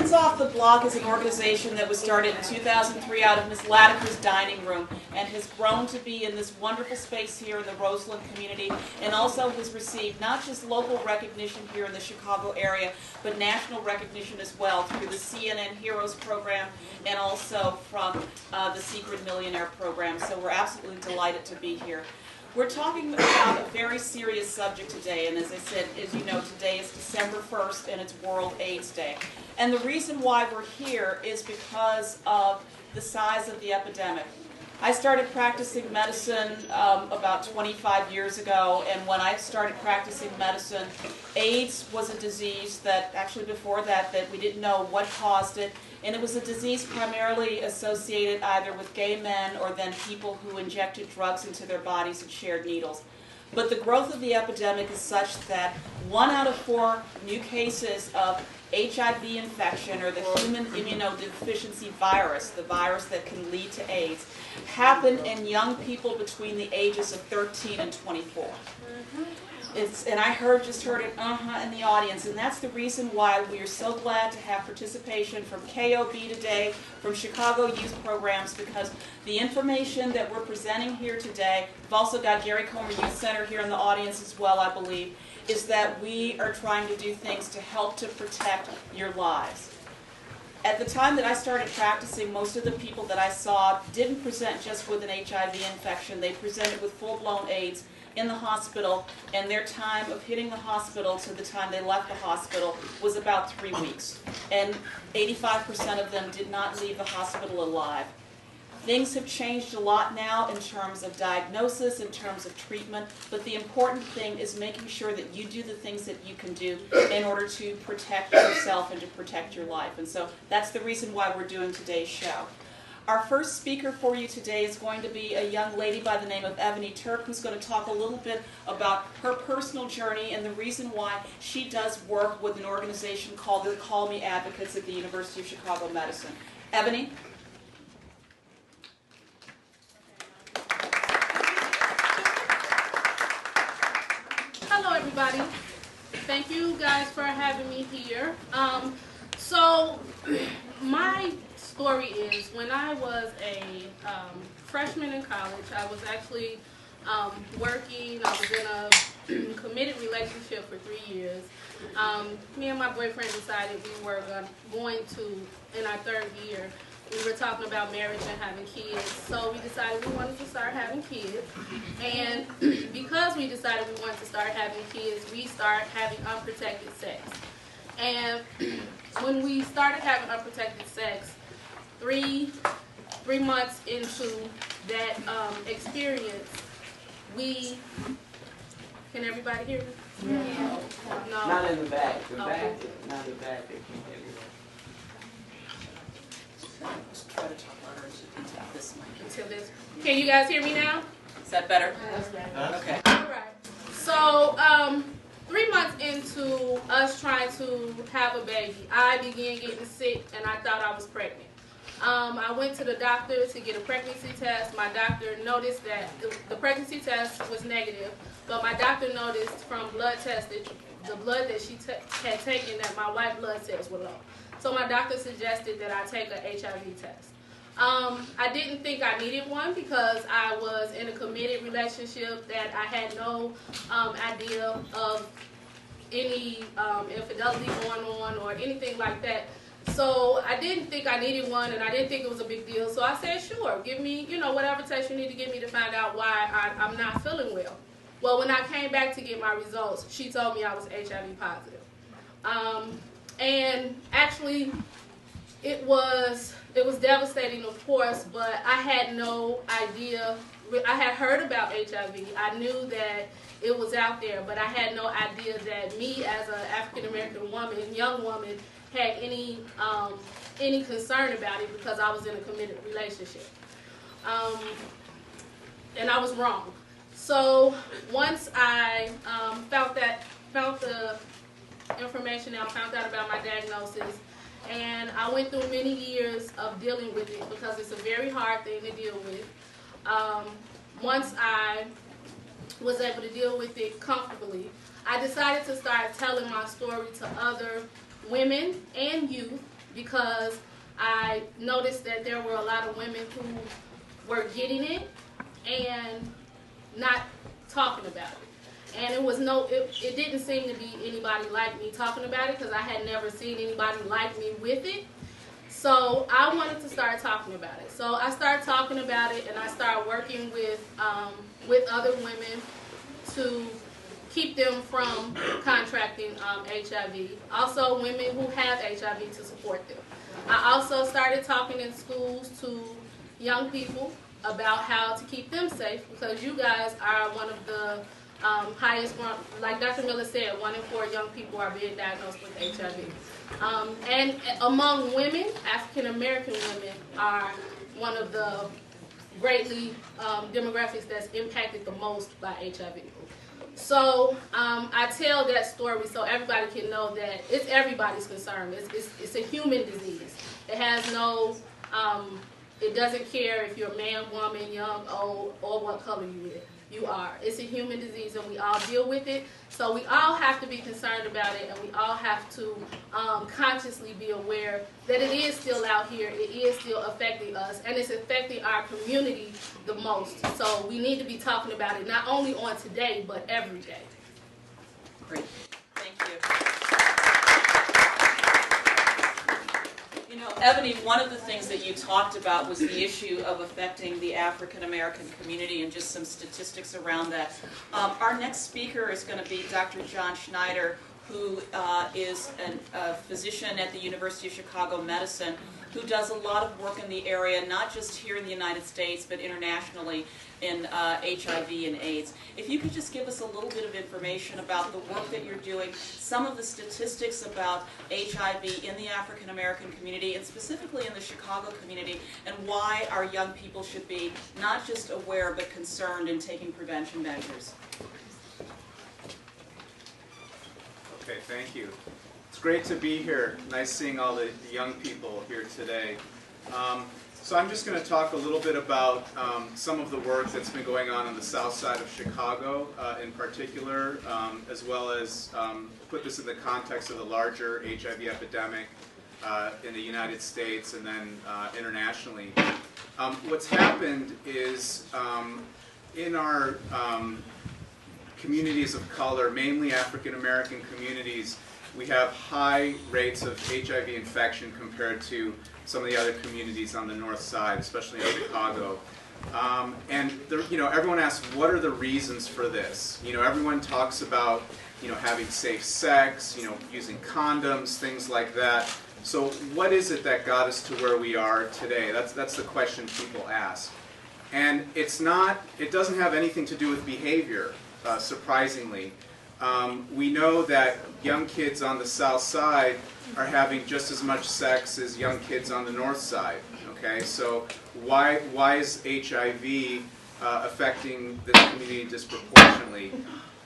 Friends Off the Block is an organization that was started in 2003 out of Ms. Latimer's dining room and has grown to be in this wonderful space here in the Roseland community, and also has received not just local recognition here in the Chicago area, but national recognition as well through the CNN Heroes program and also from the Secret Millionaire program. So we're absolutely delighted to be here. We're talking about a very serious subject today, and as I said, as you know, today is December 1st and it's World AIDS Day. And the reason why we're here is because of the size of the epidemic. I started practicing medicine about 25 years ago, and when I started practicing medicine, AIDS was a disease that, actually before that we didn't know what caused it, and it was a disease primarily associated either with gay men or then people who injected drugs into their bodies and shared needles. But the growth of the epidemic is such that 1 out of 4 new cases of HIV infection, or the human immunodeficiency virus, the virus that can lead to AIDS, happen in young people between the ages of 13 and 24. And I just heard it in the audience, and that's the reason why we are so glad to have participation from KOB today, from Chicago Youth Programs, because the information that we're presenting here today, we've also got Gary Comer Youth Center here in the audience as well, I believe, is that we are trying to do things to help to protect your lives. At the time that I started practicing, most of the people that I saw didn't present just with an HIV infection. They presented with full-blown AIDS in the hospital, and their time of hitting the hospital to the time they left the hospital was about 3 weeks. And 85% of them did not leave the hospital alive. Things have changed a lot now in terms of diagnosis, in terms of treatment, but the important thing is making sure that you do the things that you can do in order to protect yourself and to protect your life. And so that's the reason why we're doing today's show. Our first speaker for you today is going to be a young lady by the name of Ebony Turk, who's going to talk a little bit about her personal journey and the reason why she does work with an organization called the Call Me Advocates at the University of Chicago Medicine. Ebony? Hello, everybody. Thank you guys for having me here. So my story is, when I was a freshman in college, I was actually working. I was in a committed relationship for 3 years. Me and my boyfriend decided we were going to, in our 3rd year, we were talking about marriage and having kids, so we decided we wanted to start having kids. And because we decided we wanted to start having kids, we started having unprotected sex. And when we started having unprotected sex, three months into that experience, can everybody hear me? Yeah. No. Not in the back. The back, not the back. They can't hear you. Let's try to talk louder until this mic. Can you guys hear me now? Is that better? That's better. Okay. All right. So, 3 months into us trying to have a baby, I began getting sick, and I thought I was pregnant. I went to the doctor to get a pregnancy test. My doctor noticed that the pregnancy test was negative, but my doctor noticed from blood tests that the blood that she had taken, that my white blood cells were low. So my doctor suggested that I take an HIV test. I didn't think I needed one because I was in a committed relationship, that I had no idea of any infidelity going on or anything like that. So I didn't think I needed one, and I didn't think it was a big deal. So I said, sure, give me, whatever test you need to give me to find out why I'm not feeling well. Well, when I came back to get my results, she told me I was HIV positive. And actually, it was devastating, of course, but I had no idea. I had heard about HIV. I knew that it was out there, but I had no idea that me, as an African-American woman, young woman, had any concern about it, because I was in a committed relationship. And I was wrong. So once I found the information out, found out about my diagnosis, and I went through many years of dealing with it, because it's a very hard thing to deal with. Once I was able to deal with it comfortably, I decided to start telling my story to other women and youth because I noticed that there were a lot of women who were getting it and not talking about it. And it didn't seem to be anybody like me talking about it, because I had never seen anybody like me with it. So I wanted to start talking about it. So I started talking about it, and I started working with other women to keep them from contracting HIV. Also, women who have HIV, to support them. I also started talking in schools to young people about how to keep them safe, because you guys are one of the highest, like Dr. Miller said, 1 in 4 young people are being diagnosed with HIV. And among women, African American women are one of the greatly demographics that's impacted the most by HIV. So I tell that story so everybody can know that it's everybody's concern. It's a human disease. It has no, it doesn't care if you're a man, woman, young, old, or what color you are. It's a human disease, and we all deal with it. So we all have to be concerned about it, and we all have to consciously be aware that it is still out here, it is still affecting us, and it's affecting our community the most. So we need to be talking about it not only on today, but every day. Great. Thank you. You know, Ebony, one of the things that you talked about was the issue of affecting the African American community and just some statistics around that. Our next speaker is going to be Dr. John Schneider, who is a physician at the University of Chicago Medicine, who does a lot of work in the area, not just here in the United States, but internationally in HIV and AIDS. If you could just give us a little bit of information about the work that you're doing, some of the statistics about HIV in the African American community, and specifically in the Chicago community, and why our young people should be not just aware, but concerned in taking prevention measures. Okay, thank you. It's great to be here. Nice seeing all the young people here today. So I'm just going to talk a little bit about some of the work that's been going on the south side of Chicago in particular, as well as put this in the context of the larger HIV epidemic in the United States and then internationally. What's happened is in our communities of color, mainly African American communities, we have high rates of HIV infection compared to some of the other communities on the north side, especially in Chicago. And everyone asks, what are the reasons for this? Everyone talks about having safe sex, using condoms, things like that. So what is it that got us to where we are today? That's the question people ask. And it doesn't have anything to do with behavior, surprisingly. We know that young kids on the south side are having just as much sex as young kids on the north side. Okay, so why is HIV affecting this community disproportionately?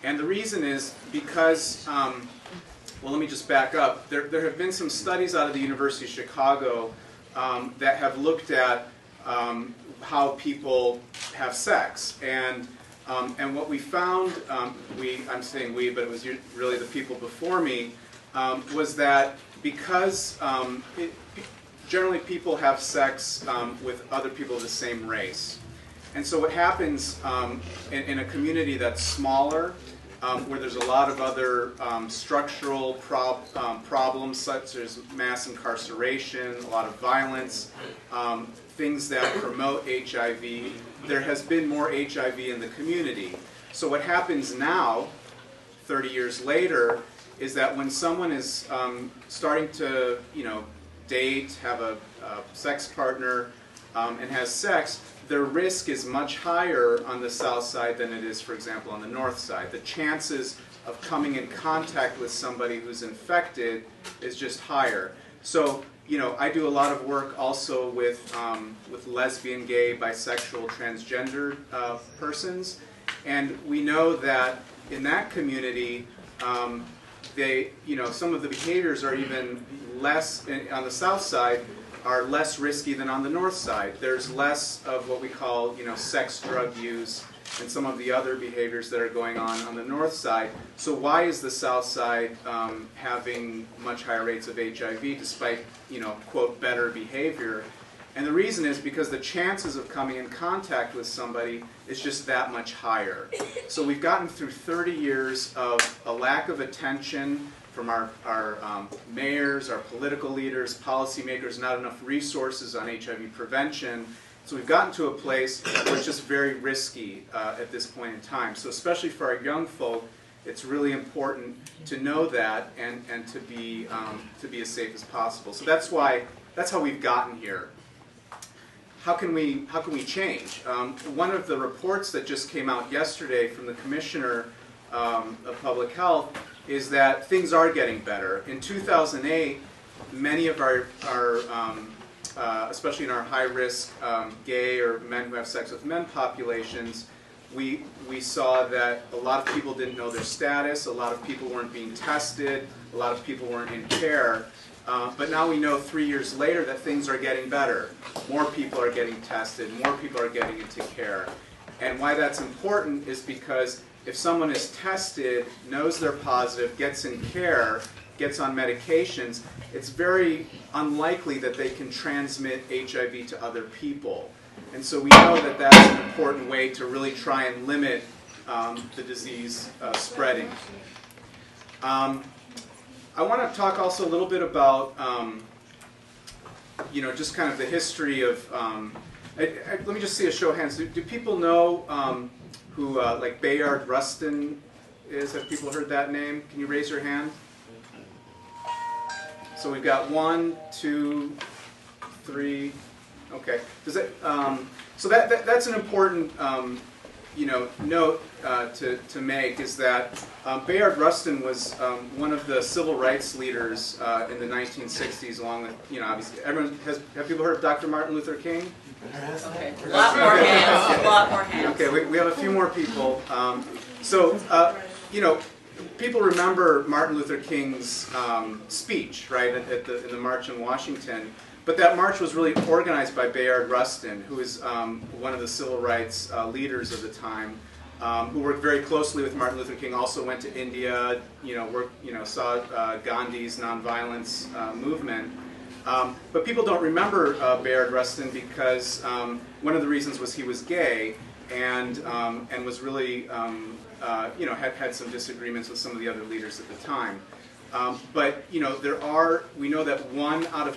And the reason is because, well, let me just back up. There have been some studies out of the University of Chicago that have looked at how people have sex. And what we found, I'm saying we, but it was really the people before me, was that because generally people have sex with other people of the same race. And so what happens in a community that's smaller, where there's a lot of other structural problems such as mass incarceration, a lot of violence, things that promote HIV, there has been more HIV in the community. So what happens now, 30 years later, is that when someone is starting to, date, have a sex partner, and has sex, their risk is much higher on the south side than it is, for example, on the north side. The chances of coming in contact with somebody who's infected is just higher. So, I do a lot of work also with lesbian, gay, bisexual, transgender persons, and we know that in that community, some of the behaviors are even less on the south side, are less risky than on the north side. There's less of what we call, sex drug use, and some of the other behaviors that are going on the north side. So why is the south side having much higher rates of HIV despite, quote, better behavior? And the reason is because the chances of coming in contact with somebody is just that much higher. So we've gotten through 30 years of a lack of attention from our mayors, our political leaders, policymakers, not enough resources on HIV prevention. So we've gotten to a place where it's just very risky at this point in time. So especially for our young folk, it's really important to know that and to be as safe as possible. So that's how we've gotten here. How can we change? One of the reports that just came out yesterday from the Commissioner of Public Health is that things are getting better. In 2008, many of our especially in our high-risk gay or men who have sex with men populations, we saw that a lot of people didn't know their status, a lot of people weren't being tested, a lot of people weren't in care. But now we know 3 years later that things are getting better. More people are getting tested, more people are getting into care. And why that's important is because if someone is tested, knows they're positive, gets in care, gets on medications, it's very unlikely that they can transmit HIV to other people. And so we know that that's an important way to really try and limit the disease spreading. I want to talk also a little bit about, just kind of the history of, let me just see a show of hands. Do people know who, like Bayard Rustin is? Have people heard that name? Can you raise your hand? So we've got 1, 2, 3. Okay. Does that? So that's an important note to make, is that Bayard Rustin was one of the civil rights leaders in the 1960s, along with, obviously, have people heard of Dr. Martin Luther King? Okay, a lot more hands, a lot more hands. Okay, we have a few more people. People remember Martin Luther King's speech, right, in the March in Washington. But that march was really organized by Bayard Rustin, who is one of the civil rights leaders of the time, who worked very closely with Martin Luther King. Also went to India, saw Gandhi's nonviolence movement. But people don't remember Bayard Rustin because one of the reasons was he was gay and was really had some disagreements with some of the other leaders at the time. But we know that 1 out of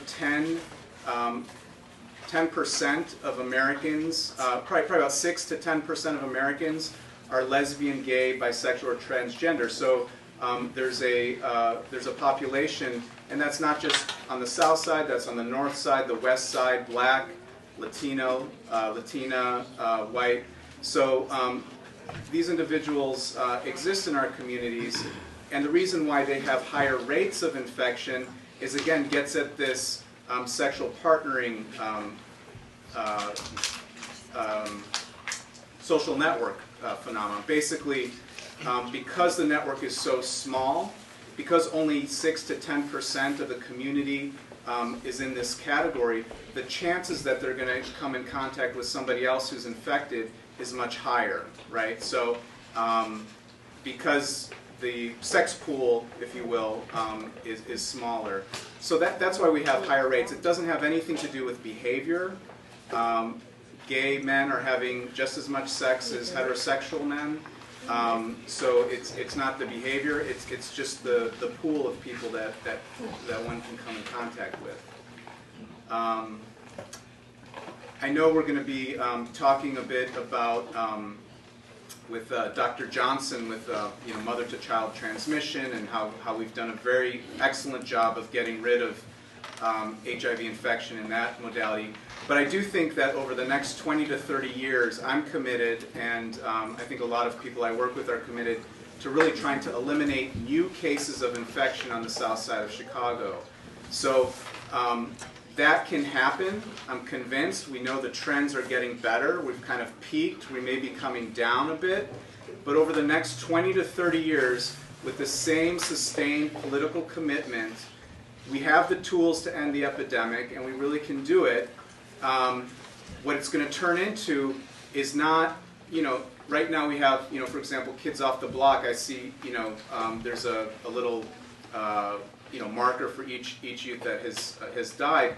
10% of Americans, probably about 6 to 10% of Americans are lesbian, gay, bisexual, or transgender. So there's a population, and that's not just on the south side, that's on the north side, the west side, black, Latino, Latina, white. So these individuals exist in our communities, and the reason why they have higher rates of infection is, again, gets at this sexual partnering social network phenomenon. Basically, because the network is so small, because only 6 to 10% of the community is in this category, the chances that they're going to come in contact with somebody else who's infected is much higher, right? So because the sex pool, if you will, is smaller. So that's why we have higher rates. It doesn't have anything to do with behavior. Gay men are having just as much sex as heterosexual men. So it's not the behavior, it's just the pool of people that one can come in contact with. I know we're going to be talking a bit about with Dr. Johnson with mother-to-child transmission and how we've done a very excellent job of getting rid of HIV infection in that modality. But I do think that over the next 20 to 30 years, I'm committed, and I think a lot of people I work with are committed, to really trying to eliminate new cases of infection on the south side of Chicago. So that can happen. I'm convinced. We know the trends are getting better. We've kind of peaked. We may be coming down a bit. But over the next 20 to 30 years, with the same sustained political commitment, we have the tools to end the epidemic, and we really can do it. What it's going to turn into is not, right now we have, for example, Kids Off the Block. I see, there's a little, marker for each youth that has died.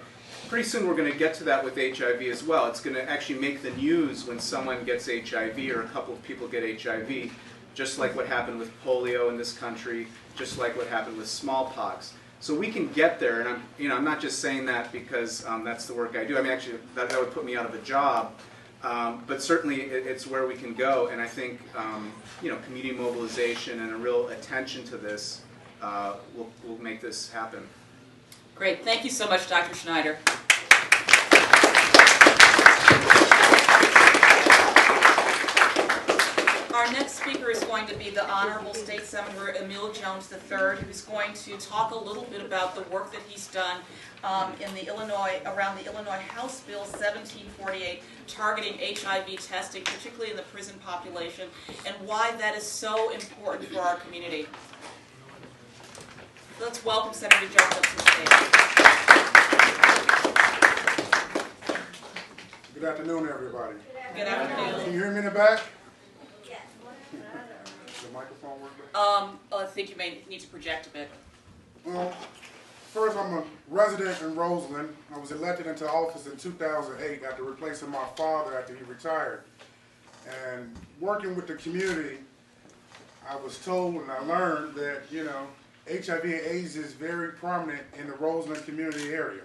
Pretty soon we're going to get to that with HIV as well. It's going to actually make the news when someone gets HIV or a couple of people get HIV, just like what happened with polio in this country, just like what happened with smallpox. So we can get there, and I'm not just saying that because that's the work I do. I mean, actually, that would put me out of a job. But certainly, it's where we can go, and I think community mobilization and a real attention to this will make this happen. Great. Thank you so much, Dr. Schneider. Our next speaker is going to be the Honorable State Senator Emil Jones III, who's going to talk a little bit about the work that he's done around the Illinois House Bill 1748, targeting HIV testing, particularly in the prison population, and why that is so important for our community. Let's welcome Senator Jones up to the stage. Good afternoon, everybody. Good afternoon. Can you hear me in the back? The microphone work? I think you may need to project a bit. Well, first, I'm a resident in Roseland. I was elected into office in 2008 after replacing my father after he retired. And working with the community, I was told and I learned that, HIV and AIDS is very prominent in the Roseland community area,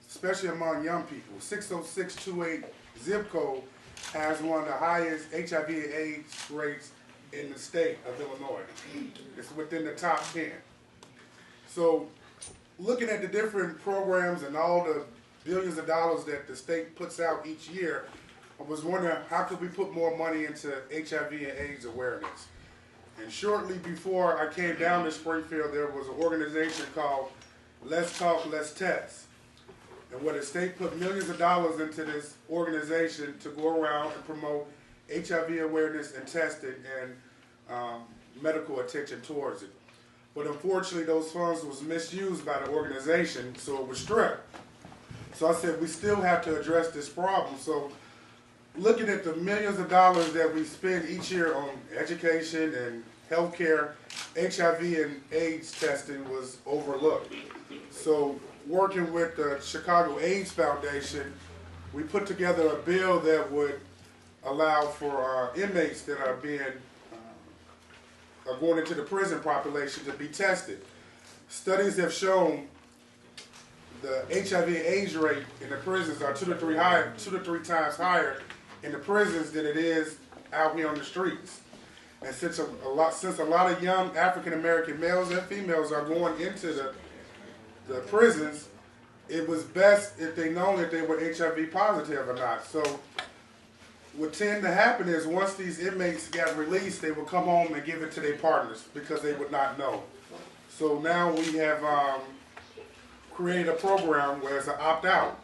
especially among young people. 60628 zip code has one of the highest HIV and AIDS rates in the state of Illinois. It's within the top 10. So looking at the different programs and all the billions of dollars that the state puts out each year, I was wondering how could we put more money into HIV and AIDS awareness. And shortly before I came down to Springfield, there was an organization called Let's Talk, Let's Test. And where the state put millions of dollars into this organization to go around and promote HIV awareness and testing and medical attention towards it. But unfortunately, those funds was misused by the organization, so it was stripped. So I said, we still have to address this problem. So looking at the millions of dollars that we spend each year on education and healthcare, HIV and AIDS testing was overlooked. So working with the Chicago AIDS Foundation, we put together a bill that would allow for inmates that are going into the prison population to be tested. Studies have shown the HIV and AIDS rate in the prisons are 2 to 3 times higher in the prisons than it is out here on the streets. And since a lot of young African American males and females are going into the prisons, it was best if they known if they were HIV positive or not. So what tend to happen is once these inmates got released, they would come home and give it to their partners because they would not know. So now we have created a program where it's an opt-out.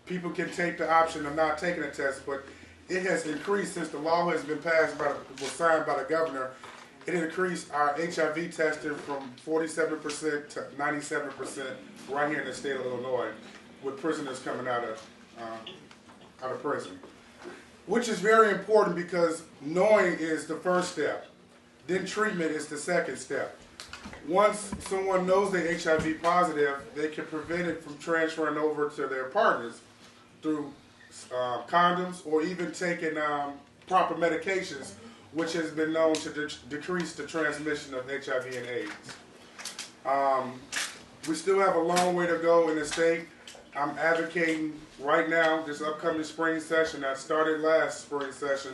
People can take the option of not taking a test, but it has increased since the law has been passed was signed by the governor. It increased our HIV testing from 47% to 97% right here in the state of Illinois, with prisoners coming out of prison. Which is very important because knowing is the first step. Then treatment is the second step. Once someone knows they're HIV positive, they can prevent it from transferring over to their partners through condoms or even taking proper medications, which has been known to decrease the transmission of HIV and AIDS. We still have a long way to go in the state. I'm advocating right now, this upcoming spring session that started last spring session,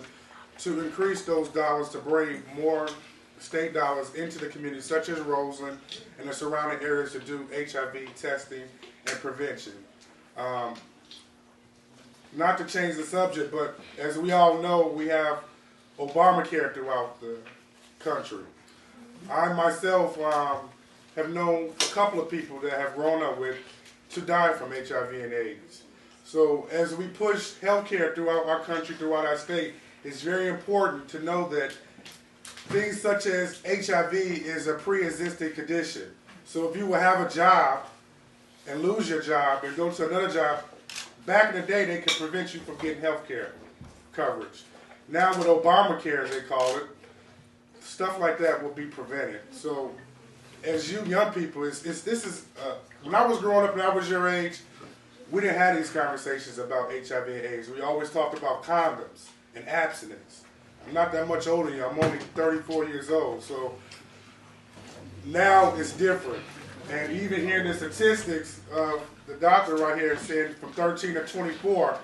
to increase those dollars to bring more state dollars into the community, such as Roseland and the surrounding areas, to do HIV testing and prevention. Not to change the subject, but as we all know, we have Obamacare throughout the country. I myself have known a couple of people that have grown up with to die from HIV and AIDS. So as we push healthcare throughout our country, throughout our state, it's very important to know that things such as HIV is a pre-existing condition. So if you will have a job and lose your job and go to another job, back in the day they could prevent you from getting healthcare coverage. Now with Obamacare, as they call it, stuff like that will be prevented. So as you young people, when I was growing up and I was your age, we didn't have these conversations about HIV and AIDS. We always talked about condoms and abstinence. I'm not that much older than you. I'm only 34 years old. So now it's different. And even hearing the statistics of the doctor right here saying from 13 to 24,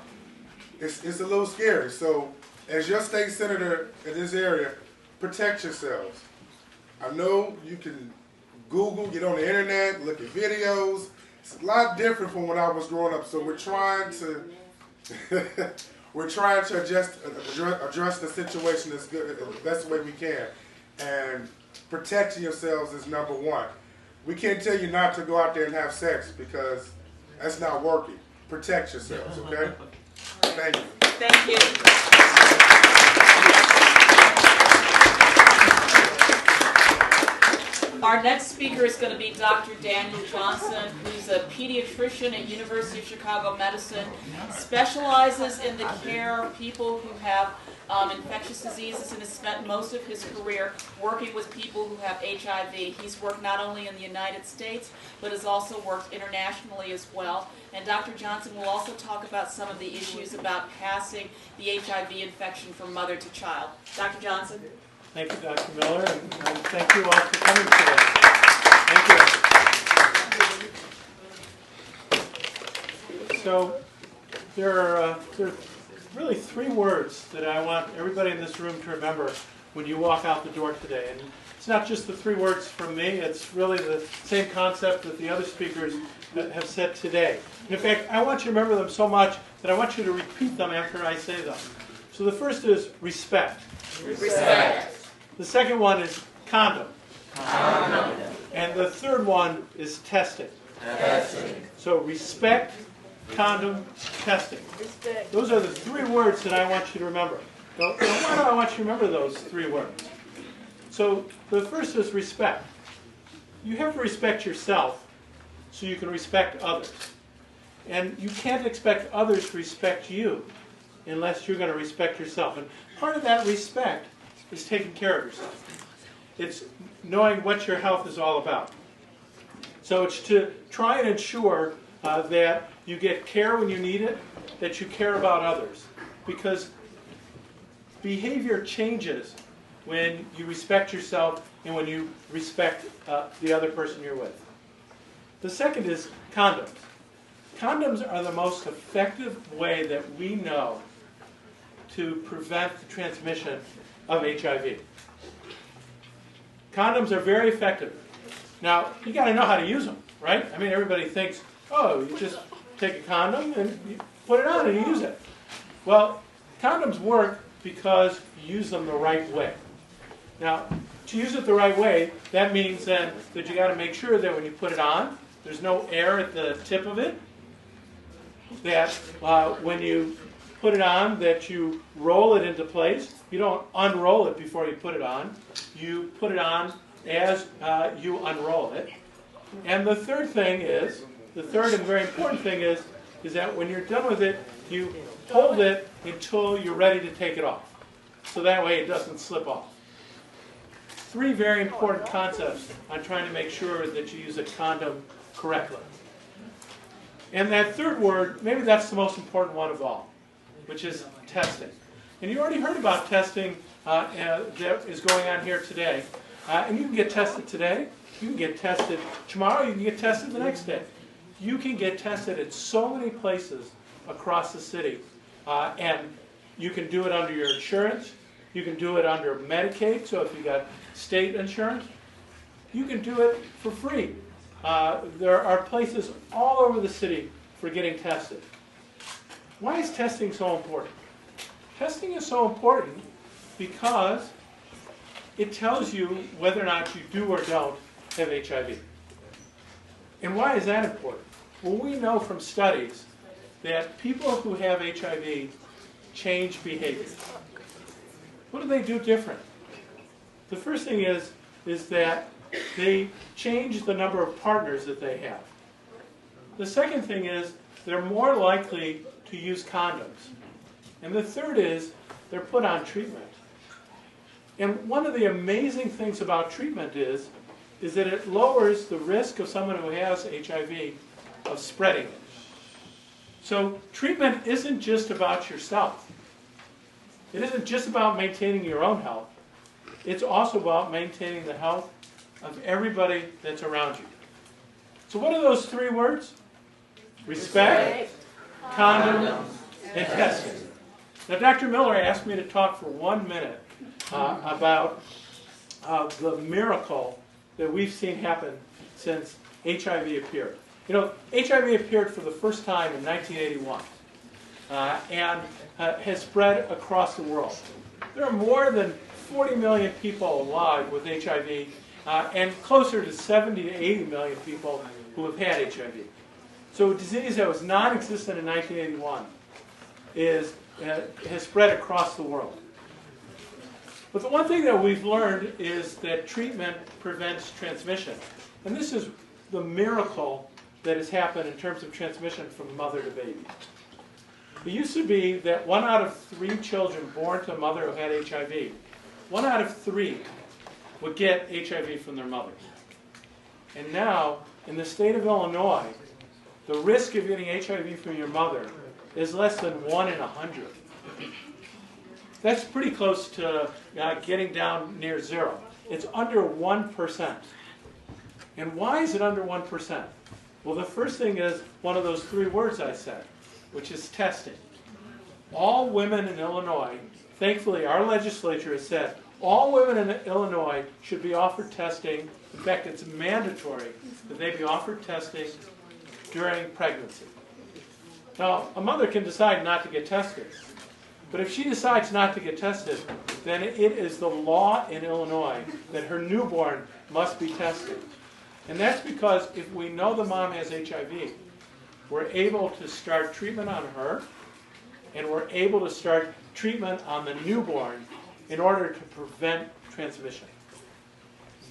it's a little scary. So as your state senator in this area, protect yourselves. I know you can Google, get on the internet, look at videos. It's a lot different from when I was growing up. So we're trying to address the situation as good, the best way we can. And protecting yourselves is number one. We can't tell you not to go out there and have sex because that's not working. Protect yourselves, okay? Thank you. Thank you. Our next speaker is going to be Dr. Daniel Johnson, who's a pediatrician at University of Chicago Medicine, specializes in the care of people who have infectious diseases and has spent most of his career working with people who have HIV. He's worked not only in the United States, but has also worked internationally as well. And Dr. Johnson will also talk about some of the issues about passing the HIV infection from mother to child. Dr. Johnson? Thank you, Dr. Miller, and thank you all for coming today. Thank you. So there are really three words that I want everybody in this room to remember when you walk out the door today. And it's not just the three words from me, it's really the same concept that the other speakers have said today. And in fact, I want you to remember them so much that I want you to repeat them after I say them. So the first is respect. Respect. The second one is condom. Condom. And the third one is testing. Testing. So respect, condom, testing. Respect. Those are the three words that I want you to remember. Now, why do I want you to remember those three words? So the first is respect. You have to respect yourself so you can respect others. And you can't expect others to respect you unless you're going to respect yourself. And part of that respect is taking care of yourself. It's knowing what your health is all about. So it's to try and ensure that you get care when you need it, that you care about others. Because behavior changes when you respect yourself and when you respect the other person you're with. The second is condoms. Condoms are the most effective way that we know to prevent the transmission of HIV. Condoms are very effective. Now, you got to know how to use them, right? I mean, everybody thinks, oh, you just take a condom and you put it on and you use it. Well, condoms work because you use them the right way. Now, to use it the right way, that means then that you got to make sure that when you put it on, there's no air at the tip of it. That when you put it on, that you roll it into place. You don't unroll it before you put it on. You put it on as you unroll it. And the third thing is, the third and very important thing is that when you're done with it, you hold it until you're ready to take it off. So that way it doesn't slip off. Three very important concepts on trying to make sure that you use a condom correctly. And that third word, maybe that's the most important one of all, which is testing. And you already heard about testing that is going on here today. And you can get tested today, you can get tested tomorrow, you can get tested the next day. You can get tested at so many places across the city. And you can do it under your insurance, you can do it under Medicaid, so if you got state insurance, you can do it for free. There are places all over the city for getting tested. Why is testing so important? Testing is so important because it tells you whether or not you do or don't have HIV. And why is that important? Well, we know from studies that people who have HIV change behavior. What do they do different? The first thing is that they change the number of partners that they have. The second thing is they're more likely to use condoms. And the third is they're put on treatment. And one of the amazing things about treatment is that it lowers the risk of someone who has HIV of spreading it. So treatment isn't just about yourself. It isn't just about maintaining your own health. It's also about maintaining the health of everybody that's around you. So what are those three words? Respect, condom, and testing. Now Dr. Miller asked me to talk for 1 minute about the miracle that we've seen happen since HIV appeared. You know, HIV appeared for the first time in 1981 and has spread across the world. There are more than 40 million people alive with HIV and closer to 70 to 80 million people who have had HIV. So a disease that was non-existent in 1981 has spread across the world. But the one thing that we've learned is that treatment prevents transmission. And this is the miracle that has happened in terms of transmission from mother to baby. It used to be that 1 out of 3 children born to a mother who had HIV, 1 out of 3 would get HIV from their mother. And now, in the state of Illinois, the risk of getting HIV from your mother is less than 1 in 100. That's pretty close to getting down near 0. It's under 1%. And why is it under 1%? Well, the first thing is one of those 3 words I said, which is testing. All women in Illinois, thankfully our legislature has said, all women in Illinois should be offered testing. In fact, it's mandatory that they be offered testing during pregnancy. Now, a mother can decide not to get tested. But if she decides not to get tested, then it is the law in Illinois that her newborn must be tested. And that's because if we know the mom has HIV, we're able to start treatment on her, and we're able to start treatment on the newborn in order to prevent transmission.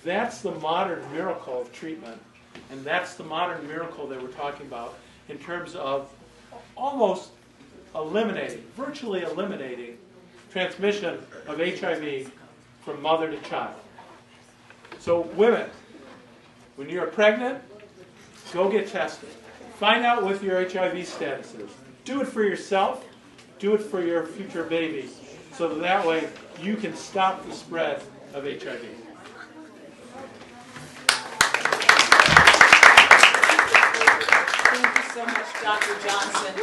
That's the modern miracle of treatment, and that's the modern miracle that we're talking about in terms of almost eliminating, virtually eliminating, transmission of HIV from mother to child. So women, when you're pregnant, go get tested. Find out what your HIV status is. Do it for yourself. Do it for your future baby, so that way you can stop the spread of HIV. Thank you so much, Dr. Johnson.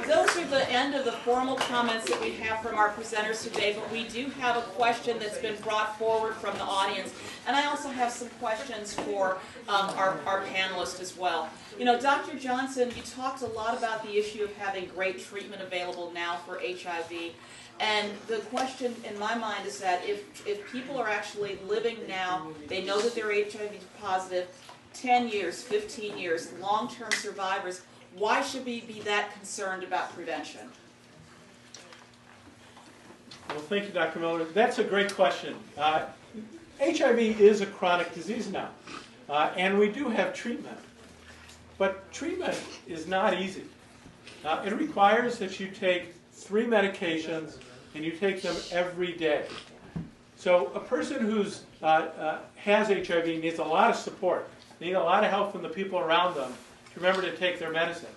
Those are the end of the formal comments that we have from our presenters today, but we do have a question that's been brought forward from the audience. And I also have some questions for our panelists as well. You know, Dr. Johnson, you talked a lot about the issue of having great treatment available now for HIV. And the question in my mind is that if people are actually living now, they know that they're HIV positive, 10 years, 15 years, long-term survivors, why should we be that concerned about prevention? Well, thank you, Dr. Miller. That's a great question. HIV is a chronic disease now, and we do have treatment. But treatment is not easy. It requires that you take 3 medications, and you take them every day. So a person who has HIV needs a lot of support. They need a lot of help from the people around them to remember to take their medicine.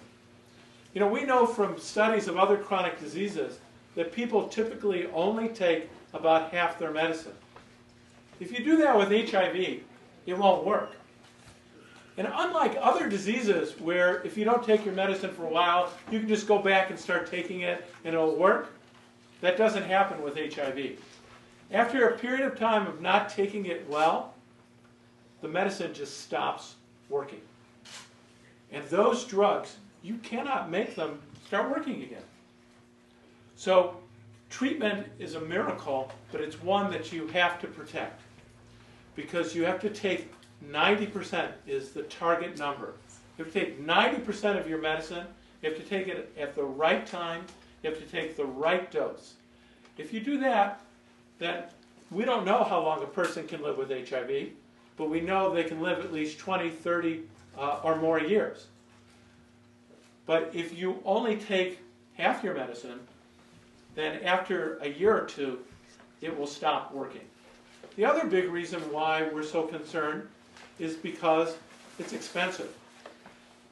You know, we know from studies of other chronic diseases that people typically only take about half their medicine. If you do that with HIV, it won't work. And unlike other diseases where if you don't take your medicine for a while, you can just go back and start taking it and it'll work, that doesn't happen with HIV. After a period of time of not taking it well, the medicine just stops working. And those drugs, you cannot make them start working again. So treatment is a miracle, but it's one that you have to protect. Because you have to take 90% is the target number. You have to take 90% of your medicine. You have to take it at the right time. You have to take the right dose. If you do that, then we don't know how long a person can live with HIV, but we know they can live at least 20, 30, or more years. But if you only take half your medicine, then after a year or two, it will stop working. The other big reason why we're so concerned is because it's expensive.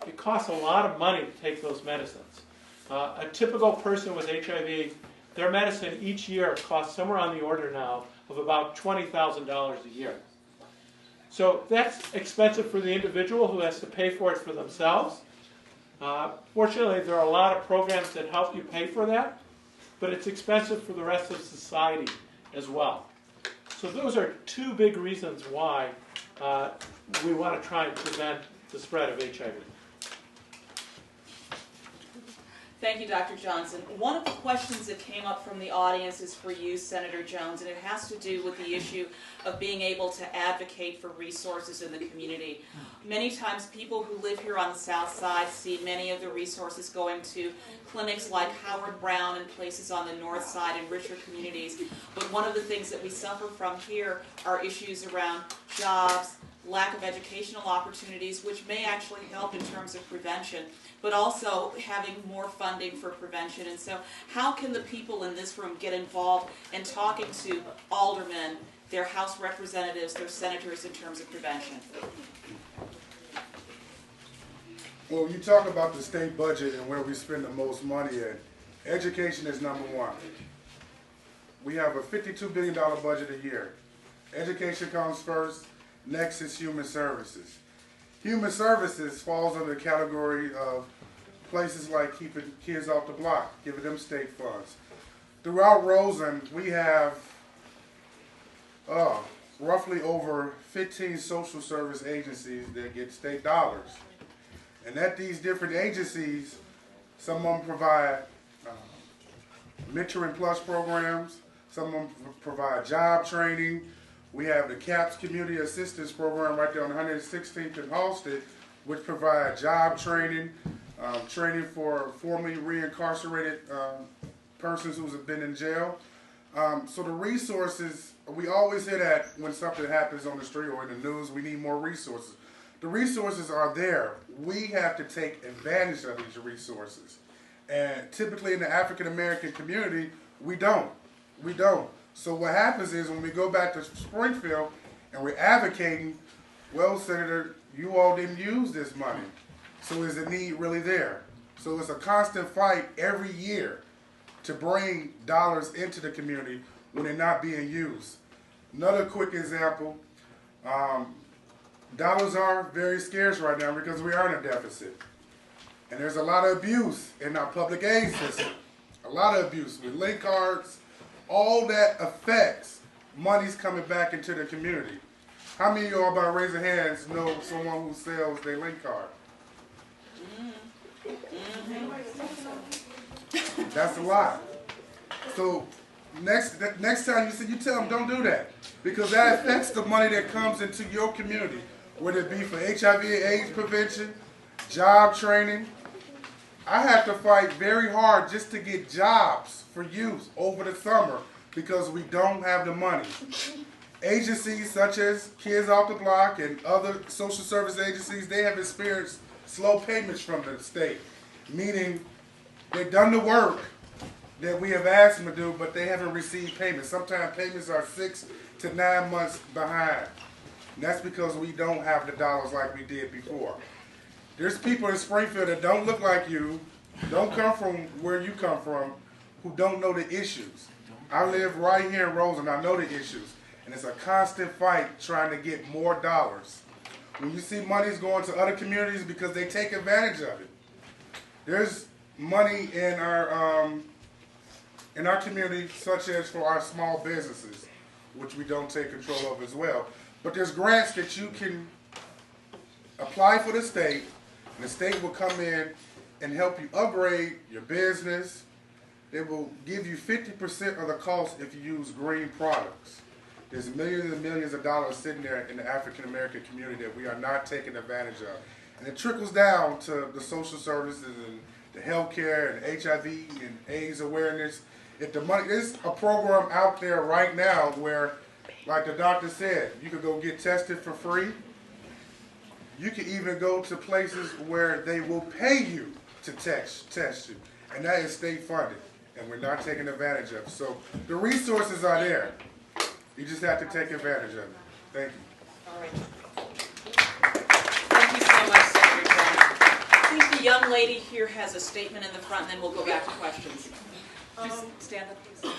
It costs a lot of money to take those medicines. A typical person with HIV, their medicine each year costs somewhere on the order now of about $20,000 a year. So that's expensive for the individual who has to pay for it for themselves. Fortunately, there are a lot of programs that help you pay for that, but it's expensive for the rest of society as well. So those are two big reasons why we want to try and prevent the spread of HIV. Thank you, Dr. Johnson. One of the questions that came up from the audience is for you, Senator Jones, and it has to do with the issue of being able to advocate for resources in the community. Many times people who live here on the South Side see many of the resources going to clinics like Howard Brown and places on the North Side and richer communities. But one of the things that we suffer from here are issues around jobs, lack of educational opportunities, which may actually help in terms of prevention, but also having more funding for prevention. And so how can the people in this room get involved in talking to aldermen, their House representatives, their senators in terms of prevention? Well, you talk about the state budget and where we spend the most money at. Education is number one. We have a $52 billion budget a year. Education comes first. Next is human services. Human services falls under the category of places like keeping kids off the block, giving them state funds. Throughout Roseland, we have roughly over 15 social service agencies that get state dollars. And at these different agencies, some of them provide Mentoring Plus programs, some of them provide job training. We have the CAPS Community Assistance Program right there on 116th and Halsted, which provides job training, training for formerly reincarcerated persons who have been in jail. So the resources, we always hear that when something happens on the street or in the news, we need more resources. The resources are there. We have to take advantage of these resources. And typically in the African American community, we don't. We don't. So what happens is when we go back to Springfield and we're advocating, well, Senator, you all didn't use this money. So is the need really there? So it's a constant fight every year to bring dollars into the community when they're not being used. Another quick example, dollars are very scarce right now because we are in a deficit. And there's a lot of abuse in our public aid system. A lot of abuse with link cards. All that affects money's coming back into the community. How many of y'all, by raising hands, know someone who sells their link card? That's a lot. So next time you tell them don't do that, because that affects the money that comes into your community, whether it be for HIV and AIDS prevention, job training. I have to fight very hard just to get jobs for youth over the summer because we don't have the money. Agencies such as Kids Off the Block and other social service agencies, they have experienced slow payments from the state, meaning they've done the work that we have asked them to do, but they haven't received payments. Sometimes payments are 6 to 9 months behind. And that's because we don't have the dollars like we did before. There's people in Springfield that don't look like you, don't come from where you come from, who don't know the issues. I live right here in Roseland. I know the issues. And it's a constant fight trying to get more dollars. When you see money's going to other communities because they take advantage of it. There's money in our community, such as for our small businesses, which we don't take control of as well. But there's grants that you can apply for the state, and the state will come in and help you upgrade your business. They will give you 50% of the cost if you use green products. There's millions and millions of dollars sitting there in the African American community that we are not taking advantage of. And it trickles down to the social services and the healthcare and HIV and AIDS awareness. If the money, there's a program out there right now where, like the doctor said, you could go get tested for free. You can even go to places where they will pay you to test you, and that is state funded. and we're not taking advantage of it. So the resources are there. You just have to take advantage of it. Thank you. All right. Thank you so much, Secretary Brown. I think the young lady here has a statement in the front, and then we'll go back to questions. Just stand up, please.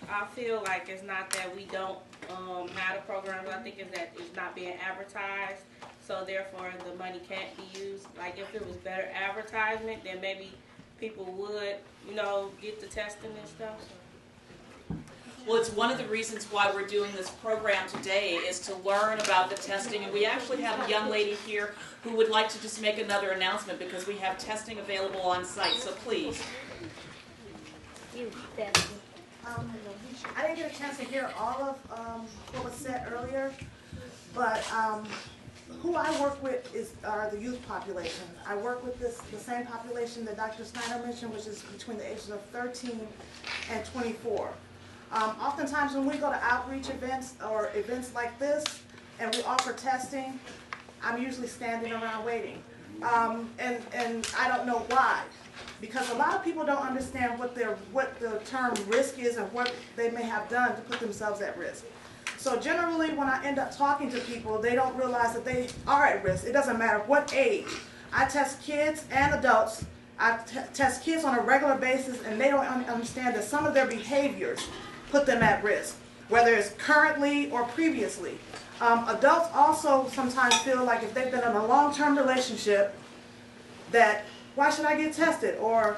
I feel like it's not that we don't have the programs. I think it's that it's not being advertised, so therefore the money can't be used. Like if it was better advertisement, then maybe people would, get the testing and stuff. Well, it's one of the reasons why we're doing this program today is to learn about the testing, and we actually have a young lady here who would like to just make another announcement because we have testing available on site, so please. I didn't get a chance to hear all of what was said earlier, but who I work with are the youth population. I work with the same population that Dr. Snyder mentioned, which is between the ages of 13 and 24. Oftentimes when we go to outreach events or events like this and we offer testing, I'm usually standing around waiting. And I don't know why. Because a lot of people don't understand what the term risk is and what they may have done to put themselves at risk. So generally when I end up talking to people, they don't realize that they are at risk. It doesn't matter what age. I test kids and adults. I test kids on a regular basis, and they don't understand that some of their behaviors put them at risk, whether it's currently or previously. Adults also sometimes feel like if they've been in a long-term relationship that why should I get tested? Or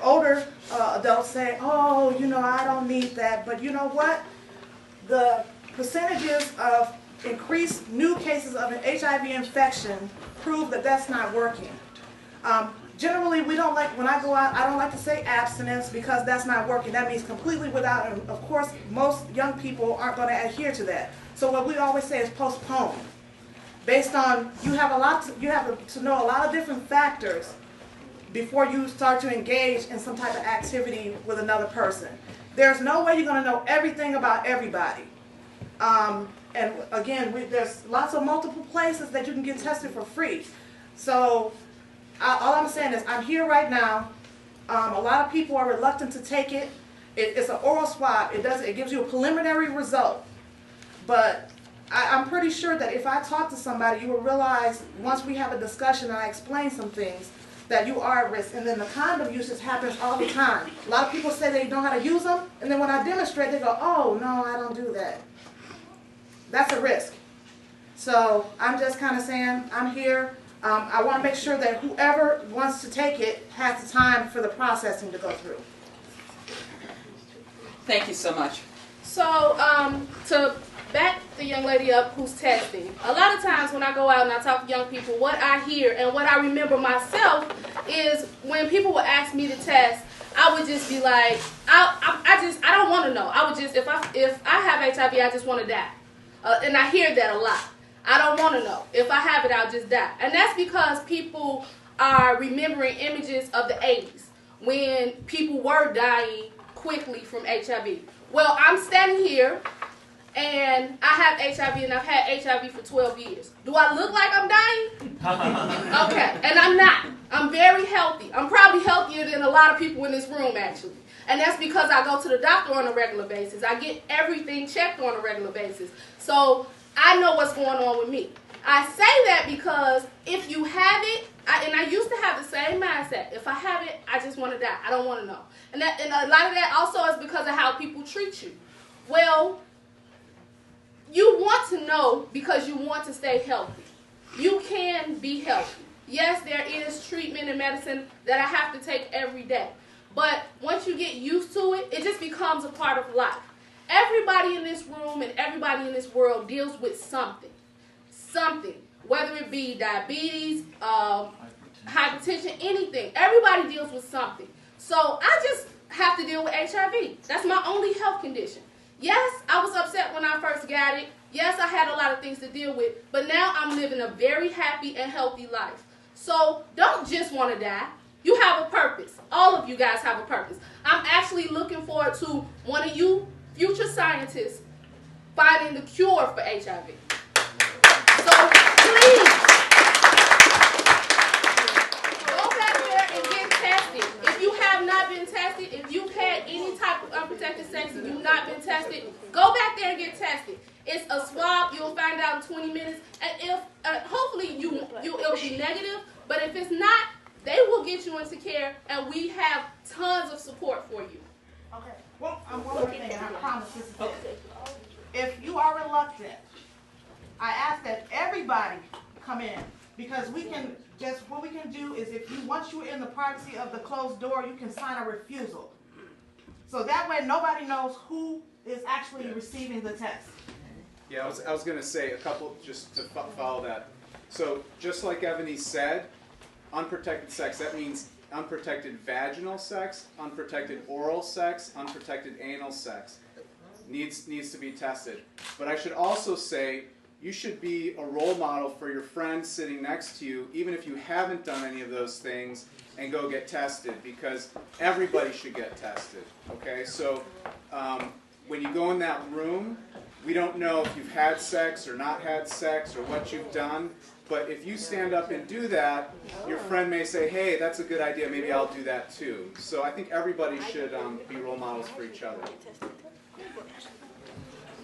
older adults say, oh, I don't need that. But you know what? The percentages of increased new cases of an HIV infection prove that that's not working. Generally, we don't like, when I go out, I don't like to say abstinence because that's not working. That means completely without, and of course, most young people aren't going to adhere to that. So what we always say is postpone. Based on, you have to know a lot of different factors before you start to engage in some type of activity with another person. There's no way you're going to know everything about everybody. And again, there's lots of multiple places that you can get tested for free. So all I'm saying is I'm here right now. A lot of people are reluctant to take it. It's an oral swab. It gives you a preliminary result. But I'm pretty sure that if I talk to somebody, you will realize once we have a discussion and I explain some things, that you are at risk. And then the condom usage happens all the time. A lot of people say they know how to use them, and then when I demonstrate, they go, oh, no, I don't do that. That's a risk. So I'm just kind of saying, I'm here. I want to make sure that whoever wants to take it has the time for the processing to go through. Thank you so much. So, to back the young lady up who's testing, a lot of times when I go out and I talk to young people, what I hear and what I remember myself is when people would ask me to test, I would just be like, I don't want to know. I would just, if I have HIV, I just want to die. And I hear that a lot. I don't want to know. If I have it, I'll just die. And that's because people are remembering images of the 80s when people were dying quickly from HIV. Well, I'm standing here and I have HIV and I've had HIV for 12 years. Do I look like I'm dying? Okay, and I'm not. I'm very healthy. I'm probably healthier than a lot of people in this room, actually. And that's because I go to the doctor on a regular basis. I get everything checked on a regular basis. So I know what's going on with me. I say that because if you have it, and I used to have the same mindset. If I have it, I just want to die. I don't want to know. And a lot of that also is because of how people treat you. Well, you want to know because you want to stay healthy. You can be healthy. Yes, there is treatment and medicine that I have to take every day. But once you get used to it, it just becomes a part of life. Everybody in this room and everybody in this world deals with something. Something. Whether it be diabetes, hypertension, anything. Everybody deals with something. So I just have to deal with HIV. That's my only health condition. Yes, I was upset when I first got it. Yes, I had a lot of things to deal with. But now I'm living a very happy and healthy life. So don't just want to die. You have a purpose. All of you guys have a purpose. I'm actually looking forward to one of you future scientists finding the cure for HIV. So please, go back there tested, go back there and get tested. It's a swab. You'll find out in 20 minutes. And if hopefully it'll be negative, but if it's not, they will get you into care, and we have tons of support for you. Okay. Well, one more thing, and I promise this is it. If you are reluctant, I ask that everybody come in, because what we can do is once you're in the privacy of the closed door, you can sign a refusal. So that way nobody knows who is actually receiving the test. Yeah, I was going to say a couple, just to follow that. So just like Ebony said, unprotected sex, that means unprotected vaginal sex, unprotected oral sex, unprotected anal sex needs to be tested. But I should also say, you should be a role model for your friends sitting next to you, even if you haven't done any of those things, and go get tested, because everybody should get tested, okay? So when you go in that room, we don't know if you've had sex or not had sex or what you've done, but if you stand up and do that, your friend may say, hey, that's a good idea, maybe I'll do that too. So I think everybody should be role models for each other.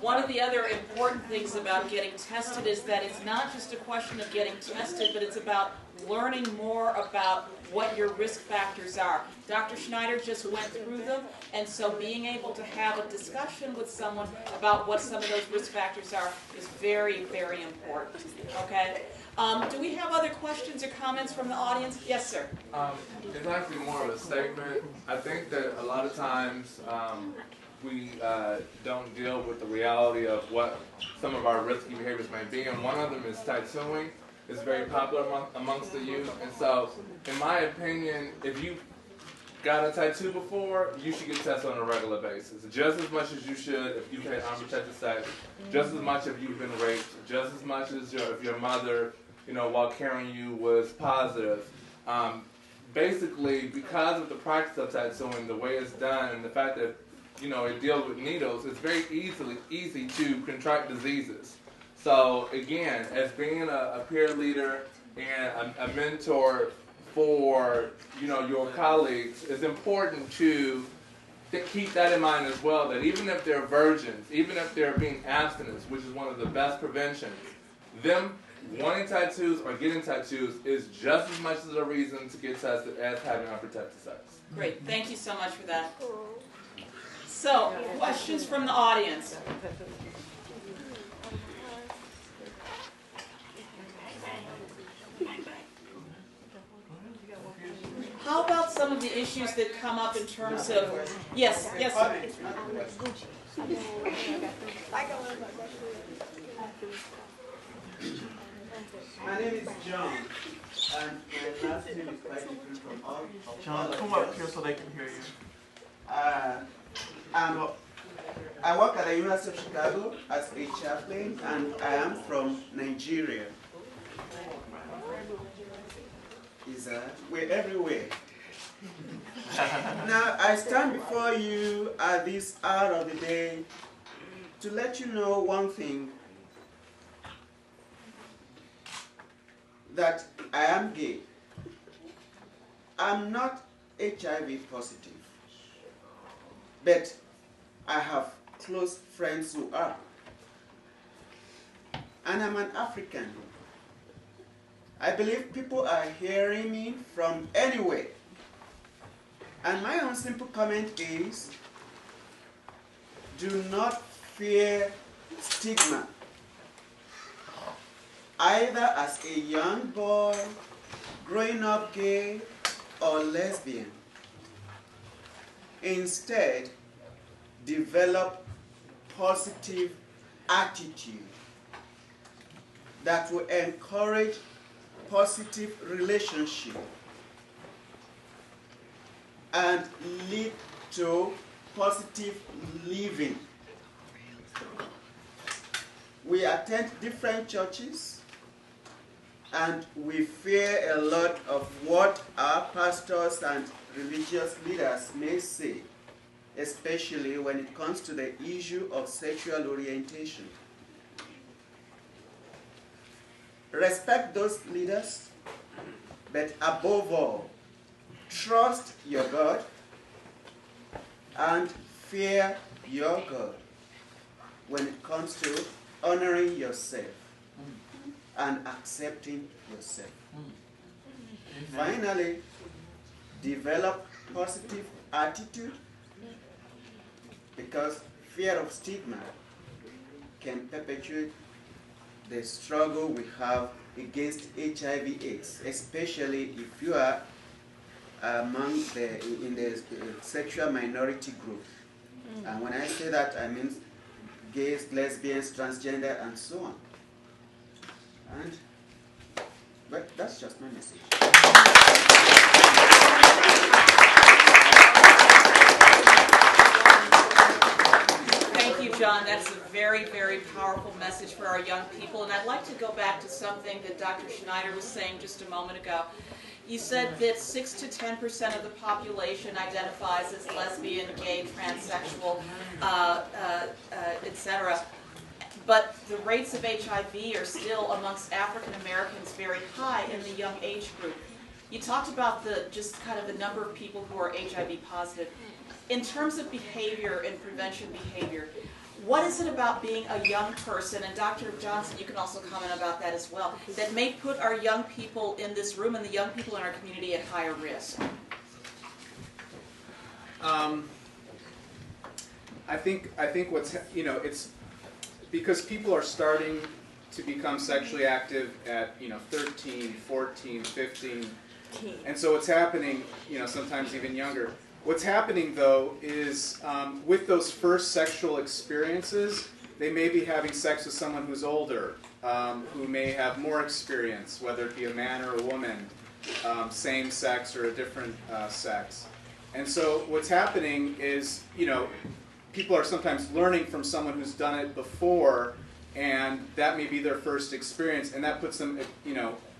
One of the other important things about getting tested is that it's not just a question of getting tested, but it's about learning more about what your risk factors are. Dr. Schneider just went through them, and so being able to have a discussion with someone about what some of those risk factors are is very, very important. Okay? Do we have other questions or comments from the audience? Yes, sir. It's actually more of a statement. I think that a lot of times we don't deal with the reality of what some of our risky behaviors may be, and one of them is tattooing. It's very popular amongst the youth, and so, in my opinion, if you've got a tattoo before, you should get tested on a regular basis, just as much as you should if you've had unprotected sex, just as much if you've been raped, just as much as if your mother, while carrying you was positive. Basically, because of the practice of tattooing, the way it's done, and the fact that it deals with needles, it's very easy to contract diseases. So again, as being a peer leader and a mentor for your colleagues, it's important to keep that in mind as well, that even if they're virgins, even if they're being abstinent, which is one of the best preventions, them wanting tattoos or getting tattoos is just as much as a reason to get tested as having unprotected sex. Great, thank you so much for that. So, questions from the audience? How about some of the issues that come up in terms of, yes, sir. My name is John, and my last name is quite different from all. John, come up here so they can hear you. I work at the University of Chicago as a chaplain, and I am from Nigeria. We're everywhere. Now, I stand before you at this hour of the day to let you know one thing, that I am gay. I'm not HIV positive, but I have close friends who are. And I'm an African. I believe people are hearing me from anywhere. And my own simple comment is, do not fear stigma, either as a young boy, growing up gay, or lesbian. Instead, develop positive attitude that will encourage positive relationship and lead to positive living. We attend different churches, and we fear a lot of what our pastors and religious leaders may say, especially when it comes to the issue of sexual orientation. Respect those leaders, but above all, trust your God and fear your God. when it comes to honoring yourself and accepting yourself. Finally, develop positive attitude, because fear of stigma can perpetuate the struggle we have against HIV/AIDS, especially if you are in the sexual minority group. And when I say that, I mean gays, lesbians, transgender, and so on. But that's just my message. Thank you, John. That's a very, very powerful message for our young people. And I'd like to go back to something that Dr. Schneider was saying just a moment ago. You said that 6 to 10% of the population identifies as lesbian, gay, transsexual, etc. But the rates of HIV are still amongst African Americans very high in the young age group. You talked about just kind of the number of people who are HIV positive. In terms of behavior and prevention behavior, what is it about being a young person, and Dr. Johnson, you can also comment about that as well, that may put our young people in this room and the young people in our community at higher risk? I think what's, it's because people are starting to become sexually active at 13, 14, 15, and so what's happening, sometimes even younger. What's happening, though, is with those first sexual experiences, they may be having sex with someone who's older, who may have more experience, whether it be a man or a woman, same sex or a different sex. And so what's happening is, people are sometimes learning from someone who's done it before, and that may be their first experience, and that puts them,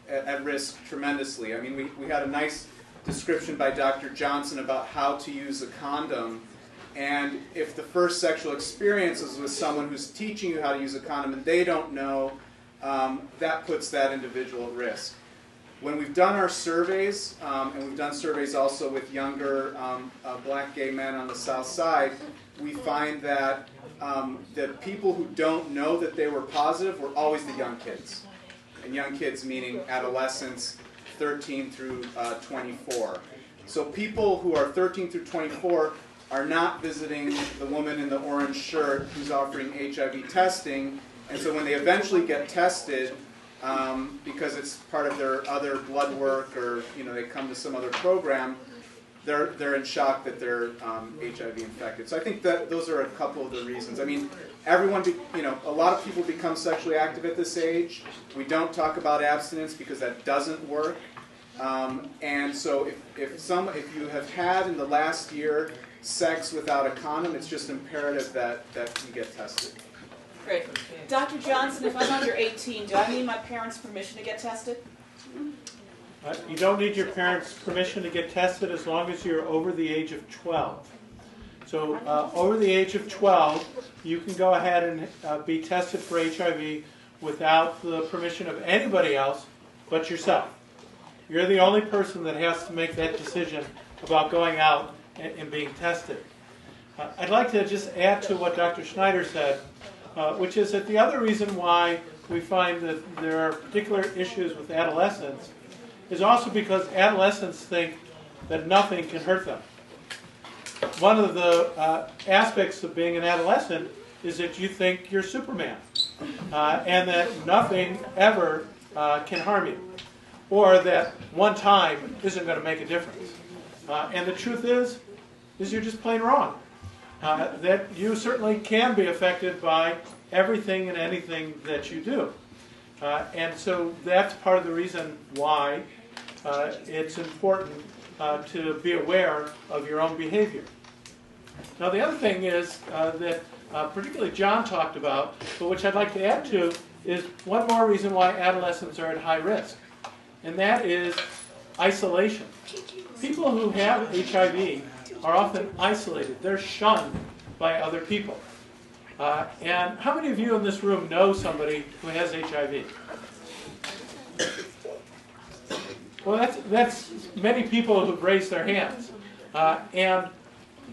at risk tremendously. I mean, we had a nice description by Dr. Johnson about how to use a condom, and if the first sexual experience is with someone who's teaching you how to use a condom and they don't know, that puts that individual at risk. When we've done our surveys, and we've done surveys also with younger black gay men on the South Side, we find that the people who don't know that they were positive were always the young kids. And young kids meaning adolescents, 13 through 24. So people who are 13 through 24 are not visiting the woman in the orange shirt who's offering HIV testing, and so when they eventually get tested, because it's part of their other blood work or they come to some other program, they're in shock that they're HIV infected. So I think that those are a couple of the reasons. I mean, everyone, a lot of people become sexually active at this age. We don't talk about abstinence because that doesn't work. And so if you have had in the last year sex without a condom, it's just imperative that you get tested. Great. Dr. Johnson, if I'm under 18, do I need my parents' permission to get tested? You don't need your parents' permission to get tested as long as you're over the age of 12. So over the age of 12, you can go ahead and be tested for HIV without the permission of anybody else but yourself. You're the only person that has to make that decision about going out and being tested. I'd like to just add to what Dr. Schneider said, which is that the other reason why we find that there are particular issues with adolescents is also because adolescents think that nothing can hurt them. One of the aspects of being an adolescent is that you think you're Superman, and that nothing ever can harm you, or that one time isn't going to make a difference. And the truth is you're just plain wrong. That you certainly can be affected by everything and anything that you do. And so that's part of the reason why it's important to be aware of your own behavior. Now the other thing is that particularly John talked about, but which I'd like to add to, is one more reason why adolescents are at high risk, and that is isolation. People who have HIV are often isolated. They're shunned by other people. And how many of you in this room know somebody who has HIV? Well, that's many people who've raised their hands. And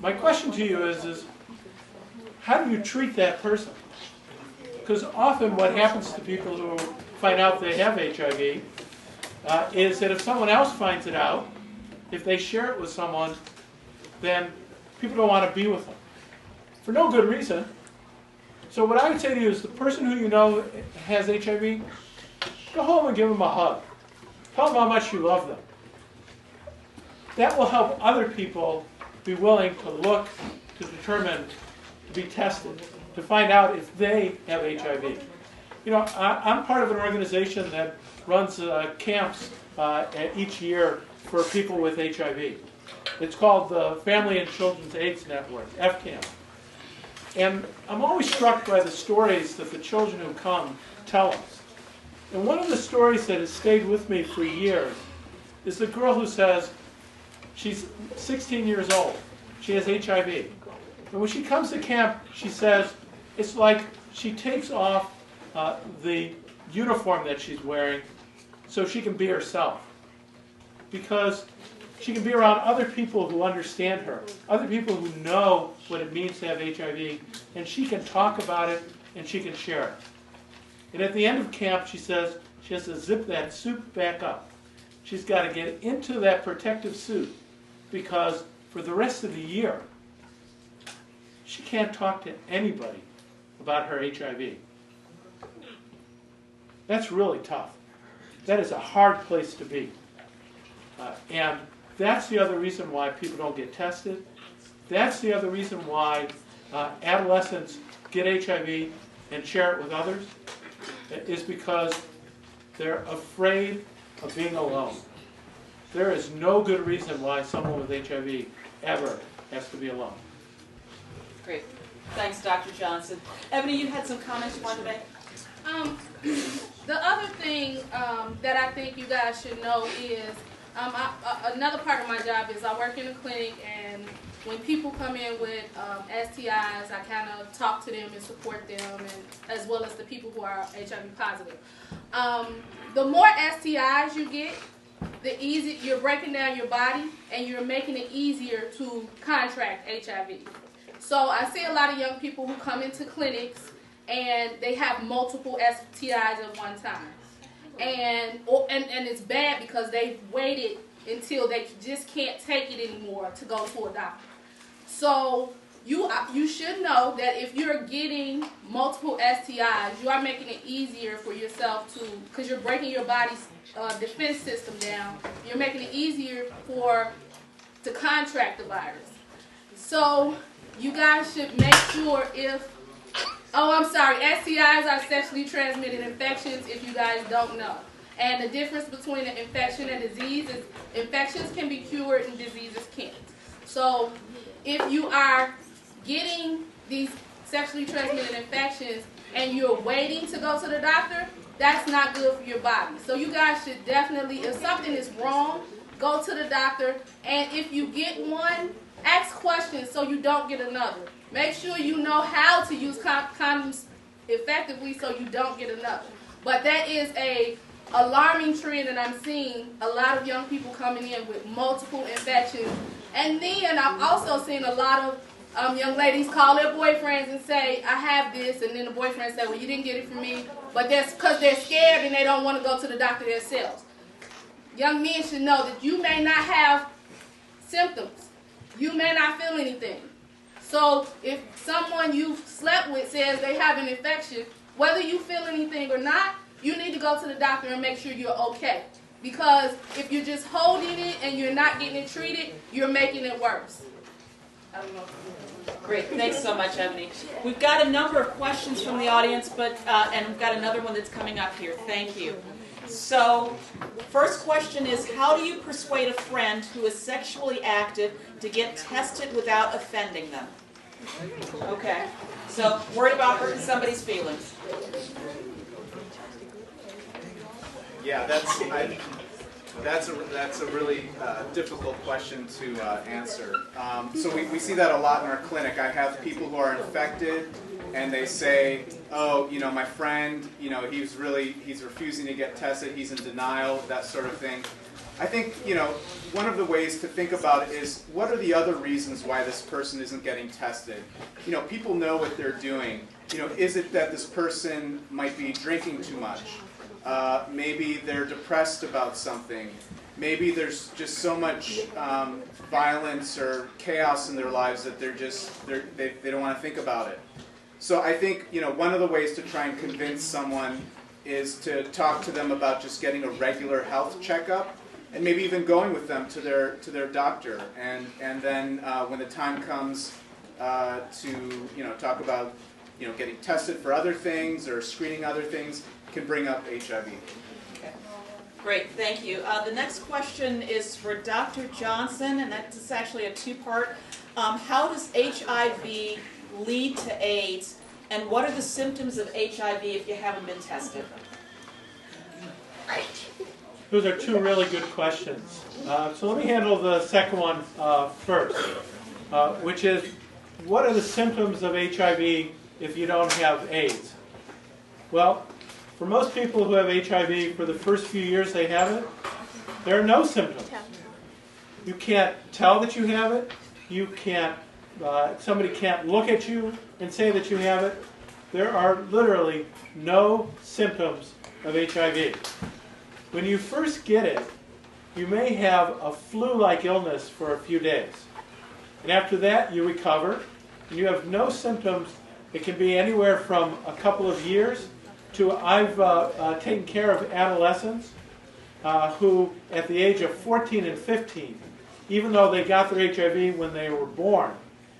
my question to you is how do you treat that person? Because often what happens to people who find out they have HIV is that if someone else finds it out, if they share it with someone, then people don't want to be with them for no good reason. So what I would say to you is the person who you know has HIV, go home and give them a hug. Tell them how much you love them. That will help other people be willing to look, to determine, to be tested, to find out if they have HIV. You know, I'm part of an organization that runs camps each year for people with HIV. It's called the Family and Children's AIDS Network, FCAM. And I'm always struck by the stories that the children who come tell us. And one of the stories that has stayed with me for years is the girl who says she's 16 years old. She has HIV. And when she comes to camp, she says it's like she takes off the uniform that she's wearing so she can be herself. Because she can be around other people who understand her, other people who know what it means to have HIV, and she can talk about it and she can share it. And at the end of camp, she says she has to zip that suit back up. She's got to get into that protective suit because for the rest of the year, she can't talk to anybody about her HIV. That's really tough. That is a hard place to be. And that's the other reason why people don't get tested. That's the other reason why adolescents get HIV and share it with others, is because they're afraid of being alone. There is no good reason why someone with HIV ever has to be alone. Great. Thanks, Dr. Johnson. Ebony, you had some comments you wanted to make? The other thing that I think you guys should know is another part of my job is I work in a clinic, and when people come in with STIs, I kind of talk to them and support them, and as well as the people who are HIV positive. The more STIs you get, the easier you're breaking down your body, and you're making it easier to contract HIV. So I see a lot of young people who come into clinics and they have multiple STIs at one time. And it's bad because they've waited until they just can't take it anymore to go to a doctor. So you should know that if you're getting multiple STIs, you are making it easier for yourself to, because you're breaking your body's defense system down, you're making it easier to contract the virus. So you guys should make sure STIs are sexually transmitted infections, if you guys don't know. And the difference between an infection and disease is infections can be cured and diseases can't. So if you are getting these sexually transmitted infections and you're waiting to go to the doctor, that's not good for your body. So you guys should definitely, if something is wrong, go to the doctor. And if you get one, ask questions so you don't get another. Make sure you know how to use condoms effectively so you don't get another. But that is a alarming trend that I'm seeing, a lot of young people coming in with multiple infections. And then I've also seen a lot of young ladies call their boyfriends and say, I have this, and then the boyfriend said, well, you didn't get it from me. But that's because they're scared and they don't want to go to the doctor themselves. Young men should know that you may not have symptoms. You may not feel anything. So if someone you've slept with says they have an infection, whether you feel anything or not, you need to go to the doctor and make sure you're okay. Because if you're just holding it and you're not getting it treated, you're making it worse. Great. Thanks so much, Ebony. We've got a number of questions from the audience, and we've got another one that's coming up here. Thank you. So, first question is, how do you persuade a friend who is sexually active to get tested without offending them? Okay. So, worried about hurting somebody's feelings. Yeah, that's a really difficult question to answer. So we see that a lot in our clinic. I have people who are infected, and they say, oh, my friend, he's refusing to get tested, he's in denial, that sort of thing. I think, one of the ways to think about it is, what are the other reasons why this person isn't getting tested? People know what they're doing. Is it that this person might be drinking too much? Maybe they're depressed about something. Maybe there's just so much violence or chaos in their lives that they don't want to think about it. So I think one of the ways to try and convince someone is to talk to them about just getting a regular health checkup, and maybe even going with them to their doctor, and then when the time comes to talk about getting tested for other things or screening other things, can bring up HIV. Okay. Great, thank you. The next question is for Dr. Johnson, and that's actually a two-part. How does HIV lead to AIDS, and what are the symptoms of HIV if you haven't been tested? Those are two really good questions. So let me handle the second one first, which is, what are the symptoms of HIV if you don't have AIDS? Well, for most people who have HIV, for the first few years they have it, there are no symptoms. You can't tell that you have it. You can't. Somebody can't look at you and say that you have it. There are literally no symptoms of HIV. When you first get it, you may have a flu-like illness for a few days. And after that, you recover, and you have no symptoms. It can be anywhere from a couple of years to, I've taken care of adolescents who, at the age of 14 and 15, even though they got their HIV when they were born,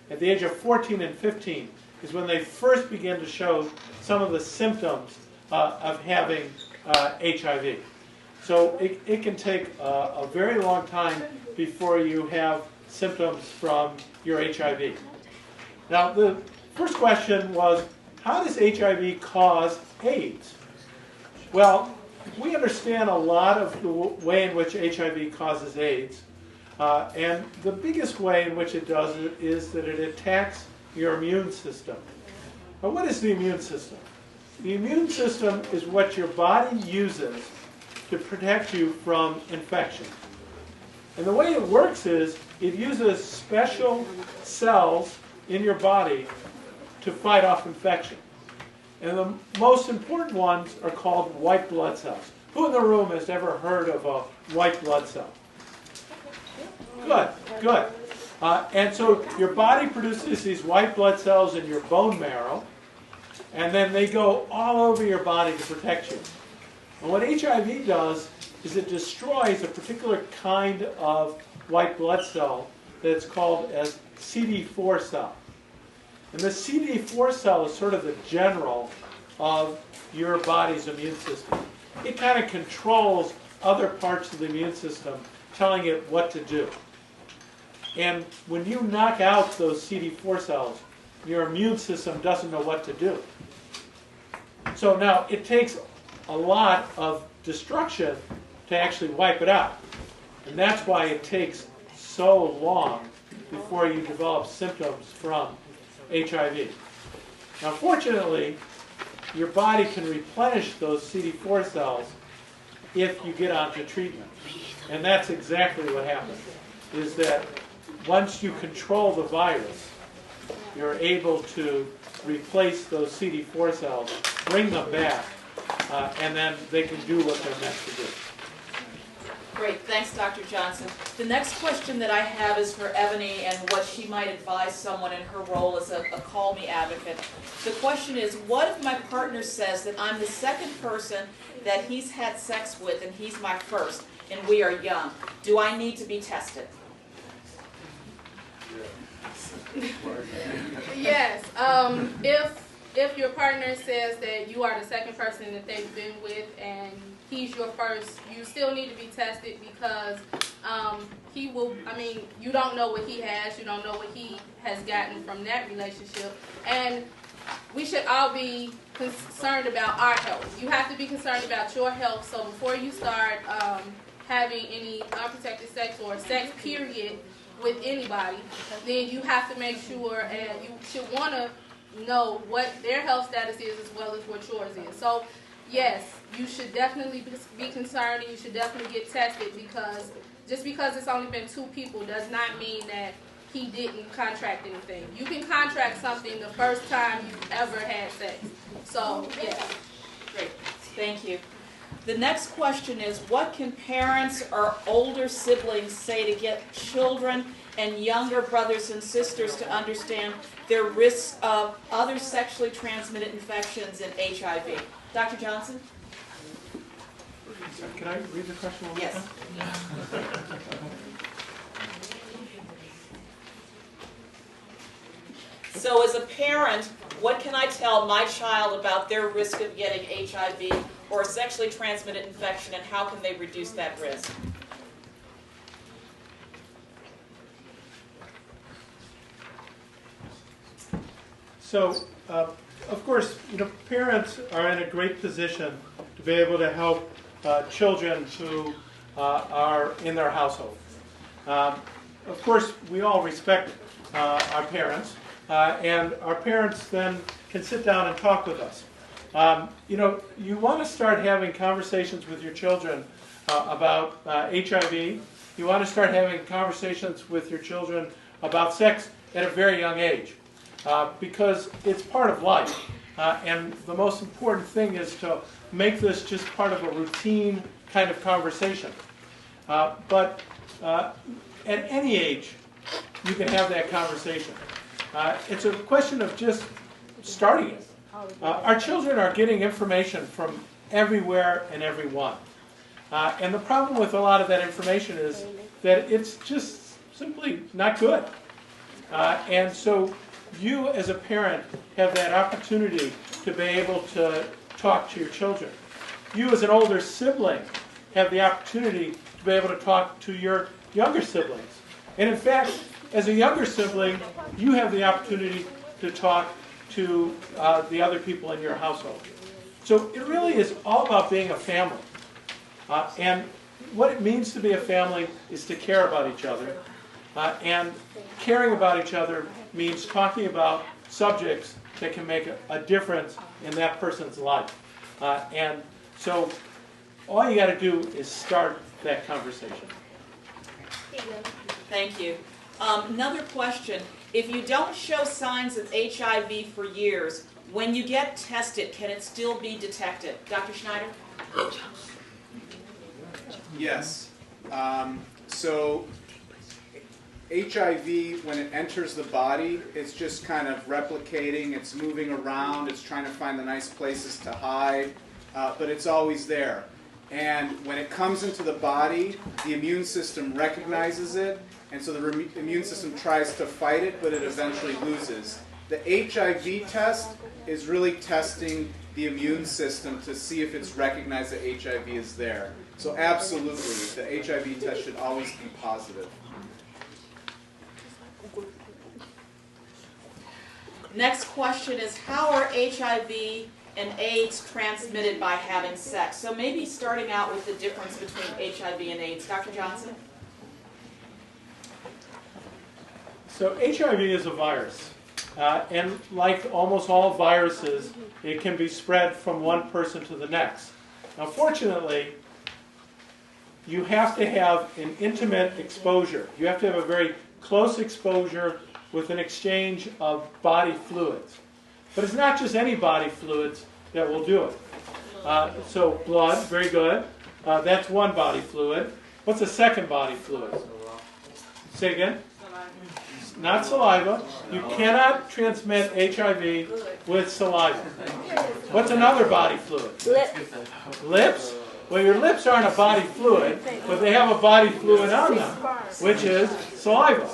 at the age of 14 and 15 is when they first begin to show some of the symptoms of having HIV. So it can take a very long time before you have symptoms from your HIV. Now, the first question was, how does HIV cause AIDS? Well, we understand a lot of the way in which HIV causes AIDS. And the biggest way in which it does it is that it attacks your immune system. Now, what is the immune system? The immune system is what your body uses to protect you from infection. And the way it works is it uses special cells in your body to fight off infection. And the most important ones are called white blood cells. Who in the room has ever heard of a white blood cell? Good, good. And so your body produces these white blood cells in your bone marrow, and then they go all over your body to protect you. And what HIV does is it destroys a particular kind of white blood cell that's called a CD4 cell. And the CD4 cell is sort of the general of your body's immune system. It kind of controls other parts of the immune system, telling it what to do. And when you knock out those CD4 cells, your immune system doesn't know what to do. So now it takes a lot of destruction to actually wipe it out. And that's why it takes so long before you develop symptoms from HIV. Now, fortunately, your body can replenish those CD4 cells if you get onto treatment. And that's exactly what happens, is that once you control the virus, you're able to replace those CD4 cells, bring them back, and then they can do what they're meant to do. Great, thanks, Dr. Johnson. The next question that I have is for Ebony and what she might advise someone in her role as a Call Me advocate. The question is, what if my partner says that I'm the second person that he's had sex with and he's my first, and we are young? Do I need to be tested? Yes. If your partner says that you are the second person that they've been with and he's your first, you still need to be tested because he will, you don't know what he has, you don't know what he has gotten from that relationship. And we should all be concerned about our health. You have to be concerned about your health, so before you start having any unprotected sex or sex period with anybody, then you have to make sure, and you should want to know what their health status is as well as what yours is. So yes, you should definitely be concerned and you should definitely get tested, because just because it's only been 2 people does not mean that he didn't contract anything. You can contract something the first time you've ever had sex. So, yeah. Great, thank you. The next question is, what can parents or older siblings say to get children and younger brothers and sisters to understand their risks of other sexually transmitted infections and HIV? Dr. Johnson? Can I read the question one more Yes. time? So as a parent, what can I tell my child about their risk of getting HIV or a sexually transmitted infection, and how can they reduce that risk? So, of course, parents are in a great position to be able to help children who are in their household. Of course, we all respect our parents, and our parents then can sit down and talk with us. You want to start having conversations with your children about HIV. You want to start having conversations with your children about sex at a very young age, because it's part of life. And the most important thing is to make this just part of a routine kind of conversation. But at any age, you can have that conversation. It's a question of just starting it. Our children are getting information from everywhere and everyone. And the problem with a lot of that information is that it's just simply not good. And so you as a parent have that opportunity to be able to talk to your children. You as an older sibling have the opportunity to be able to talk to your younger siblings. And in fact, as a younger sibling, you have the opportunity to talk to the other people in your household. So it really is all about being a family. And what it means to be a family is to care about each other. And caring about each other means talking about subjects that can make a difference in that person's life. And so all you got to do is start that conversation. Thank you. Another question. If you don't show signs of HIV for years, when you get tested, can it still be detected? Dr. Schneider? Yes. So HIV, when it enters the body, it's just kind of replicating, it's moving around, it's trying to find the nice places to hide, but it's always there. And when it comes into the body, the immune system recognizes it, and so the immune system tries to fight it, but it eventually loses. The HIV test is really testing the immune system to see if it's recognized that HIV is there. So absolutely, the HIV test should always be positive. Next question is, how are HIV and AIDS transmitted by having sex? So maybe starting out with the difference between HIV and AIDS. Dr. Johnson? So HIV is a virus. And like almost all viruses, it can be spread from one person to the next. Now, fortunately, you have to have an intimate exposure. You have to have a very close exposure with an exchange of body fluids. But it's not just any body fluids that will do it. So blood, very good. That's one body fluid. What's the second body fluid? Say again? Not saliva. You cannot transmit HIV with saliva. What's another body fluid? Lips? Well, your lips aren't a body fluid, but they have a body fluid on them, which is saliva.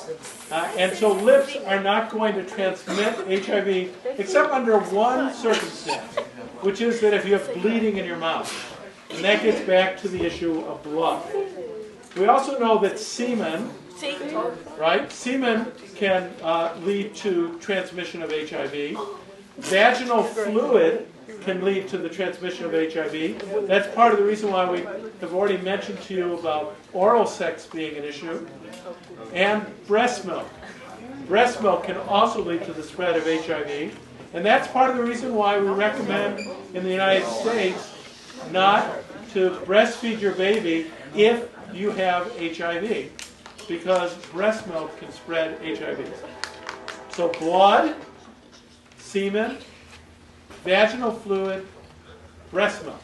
And so lips are not going to transmit HIV except under one circumstance, which is that if you have bleeding in your mouth. And that gets back to the issue of blood. We also know that semen, right? Semen can lead to transmission of HIV. Vaginal fluid can lead to the transmission of HIV. That's part of the reason why we have already mentioned to you about oral sex being an issue. And breast milk. Breast milk can also lead to the spread of HIV. And that's part of the reason why we recommend in the United States not to breastfeed your baby if you have HIV, because breast milk can spread HIV. So blood, semen, vaginal fluid, breast milk.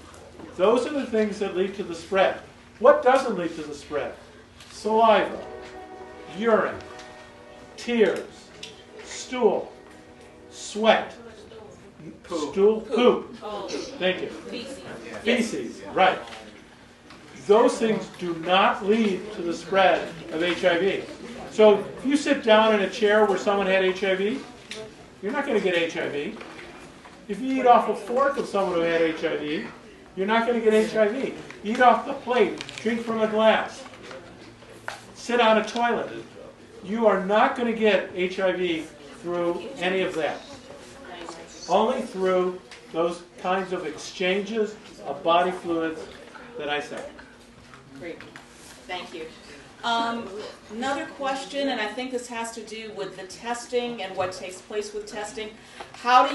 Those are the things that lead to the spread. What doesn't lead to the spread? Saliva, urine, tears, stool, sweat, poop. Thank you. Feces, right. Those things do not lead to the spread of HIV. So if you sit down in a chair where someone had HIV, you're not going to get HIV. If you eat off a fork of someone who had HIV, you're not going to get HIV. Eat off the plate, drink from a glass, sit on a toilet. You are not going to get HIV through any of that. Only through those kinds of exchanges of body fluids that I said. Great. Thank you. Another question, and I think this has to do with the testing and what takes place with testing. How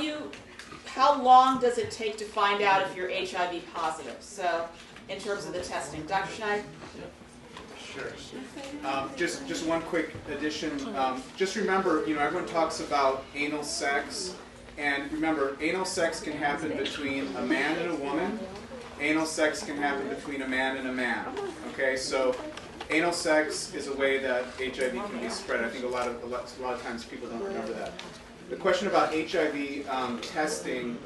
long does it take to find out if you're HIV positive? So, in terms of the testing. Dr. Schneider? Sure. Just one quick addition. Just remember, everyone talks about anal sex, and remember, anal sex can happen between a man and a woman. Anal sex can happen between a man and a man. Okay, so anal sex is a way that HIV can be spread. I think a lot of times people don't remember that. The question about HIV testing.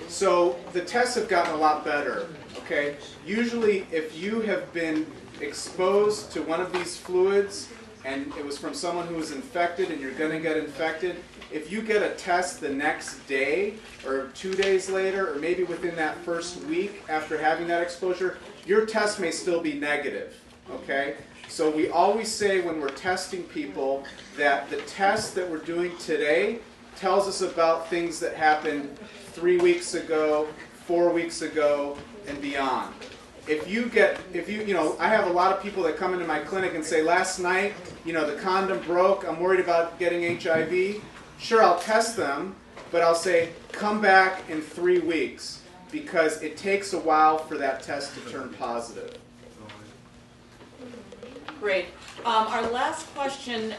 So the tests have gotten a lot better. Okay, usually if you have been exposed to one of these fluids and it was from someone who was infected and you're going to get infected, if you get a test the next day or 2 days later or maybe within that first week after having that exposure, your test may still be negative. Okay? So we always say when we're testing people that the test that we're doing today tells us about things that happened 3 weeks ago, 4 weeks ago, and beyond. I have a lot of people that come into my clinic and say, last night, the condom broke, I'm worried about getting HIV. Sure, I'll test them, but I'll say, come back in 3 weeks, because it takes a while for that test to turn positive. Great. Our last question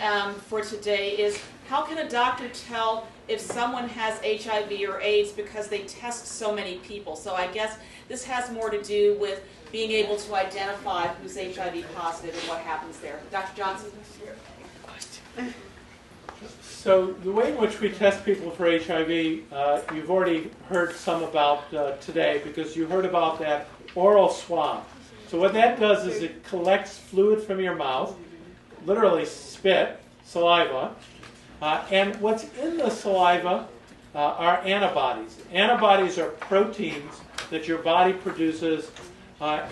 for today is, how can a doctor tell if someone has HIV or AIDS because they test so many people? So I guess this has more to do with being able to identify who's HIV positive and what happens there. Dr. Johnson? So the way in which we test people for HIV, you've already heard some about today, because you heard about that oral swab. So what that does is it collects fluid from your mouth, literally spit, saliva, and what's in the saliva are antibodies. Antibodies are proteins that your body produces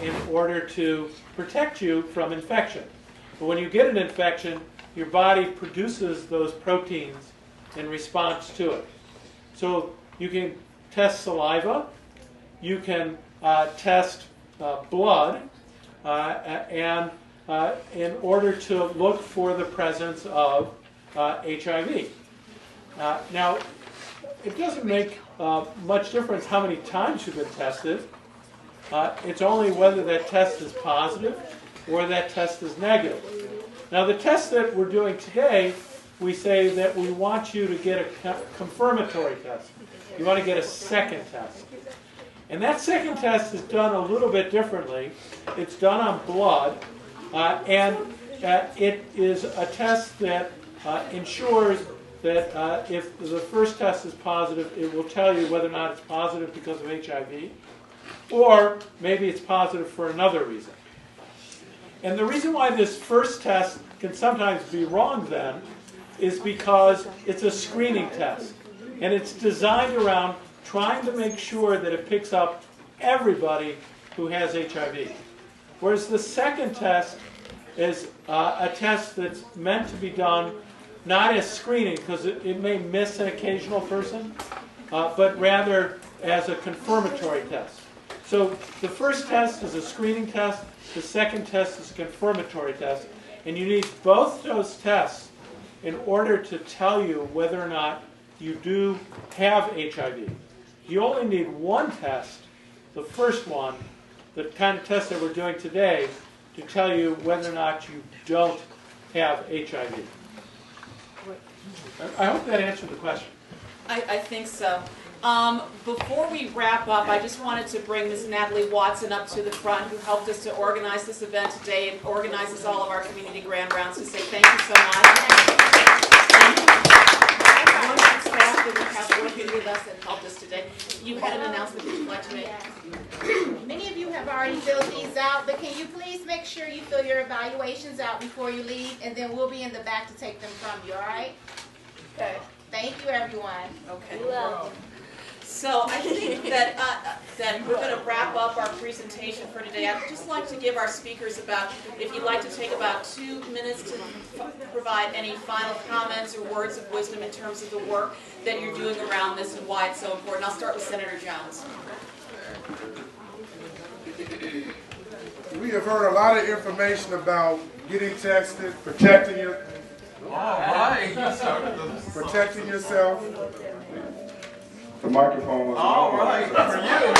in order to protect you from infection. But when you get an infection, your body produces those proteins in response to it. So you can test saliva, you can test blood, and in order to look for the presence of HIV. Now, it doesn't make much difference how many times you've been tested. It's only whether that test is positive or that test is negative. Now, the test that we're doing today, we say that we want you to get a confirmatory test. You want to get a second test. And that second test is done a little bit differently. It's done on blood, and it is a test that ensures that if the first test is positive, it will tell you whether or not it's positive because of HIV, or maybe it's positive for another reason. And the reason why this first test can sometimes be wrong then is because it's a screening test. And it's designed around trying to make sure that it picks up everybody who has HIV. Whereas the second test is a test that's meant to be done not as screening, because it may miss an occasional person, but rather as a confirmatory test. So the first test is a screening test, the second test is a confirmatory test, and you need both those tests in order to tell you whether or not you do have HIV. You only need one test the first one, the kind of test that we're doing today, to tell you whether or not you don't have HIV. I hope that answered the question. I think so. Before we wrap up, I just wanted to bring Ms. Natalie Watson up to the front, who helped us to organize this event today and organizes all of our community grand rounds, to say thank you so much. One of the staff that we have working with us and helped us today. You had an announcement that you'd like to make? Many of you have already filled these out, but can you please make sure you fill your evaluations out before you leave, and then we'll be in the back to take them from you, all right? Okay. Thank you, everyone. Okay. So I think that we're going to wrap up our presentation for today. I'd just like to give our speakers about, if you'd like to take about 2 minutes to provide any final comments or words of wisdom in terms of the work that you're doing around this and why it's so important. I'll start with Senator Jones. We have heard a lot of information about getting tested, protecting your, protecting yourself. The microphone was all right for you.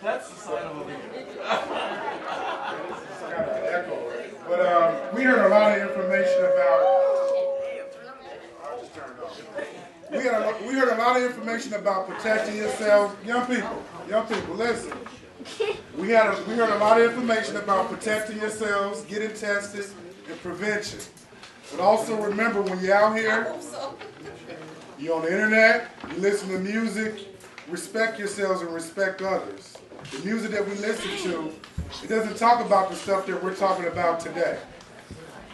That's the sign of a But we heard a lot of information about. We heard a lot of information about protecting yourself. Young people, listen. We heard a lot of information about protecting yourselves, getting tested, and prevention. But also remember, when you're out here, you're on the internet, you listen to music, respect yourselves and respect others. The music that we listen to, it doesn't talk about the stuff that we're talking about today.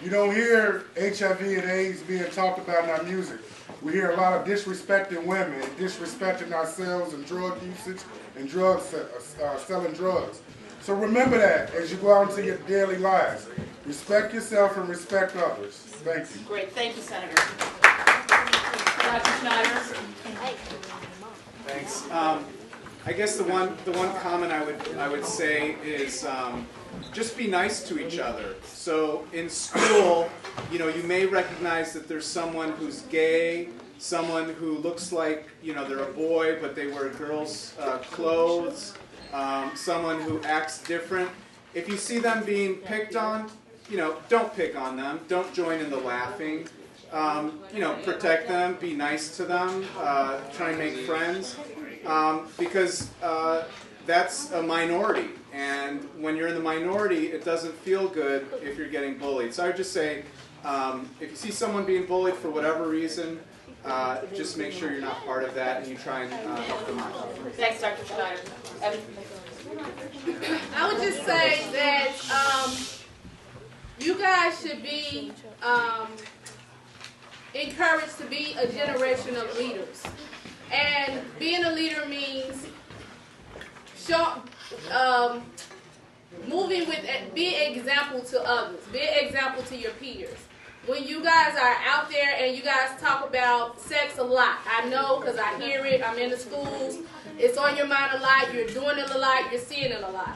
You don't hear HIV and AIDS being talked about in our music. We hear a lot of disrespecting women, and disrespecting ourselves, and drug usage, and selling drugs. So remember that as you go out into your daily lives. Respect yourself and respect others. Thank you. Great. Thank you, Senator. Dr. Schneider. Thanks. I guess the one comment I would say is just be nice to each other. So in school, you may recognize that there's someone who's gay, someone who looks like they're a boy but they wear girls' clothes, someone who acts different. If you see them being picked on, don't pick on them. Don't join in the laughing. Protect them. Be nice to them. Try and make friends. Because that's a minority. And when you're in the minority, it doesn't feel good if you're getting bullied. So I would just say, if you see someone being bullied for whatever reason, just make sure you're not part of that and you try and help them out. Thanks, Dr. Schneider. I would just say that you guys should be encouraged to be a generation of leaders. And being a leader means moving with, be an example to others, be an example to your peers. When you guys are out there and you guys talk about sex a lot, I know because I hear it, I'm in the schools, it's on your mind a lot, you're doing it a lot, you're seeing it a lot.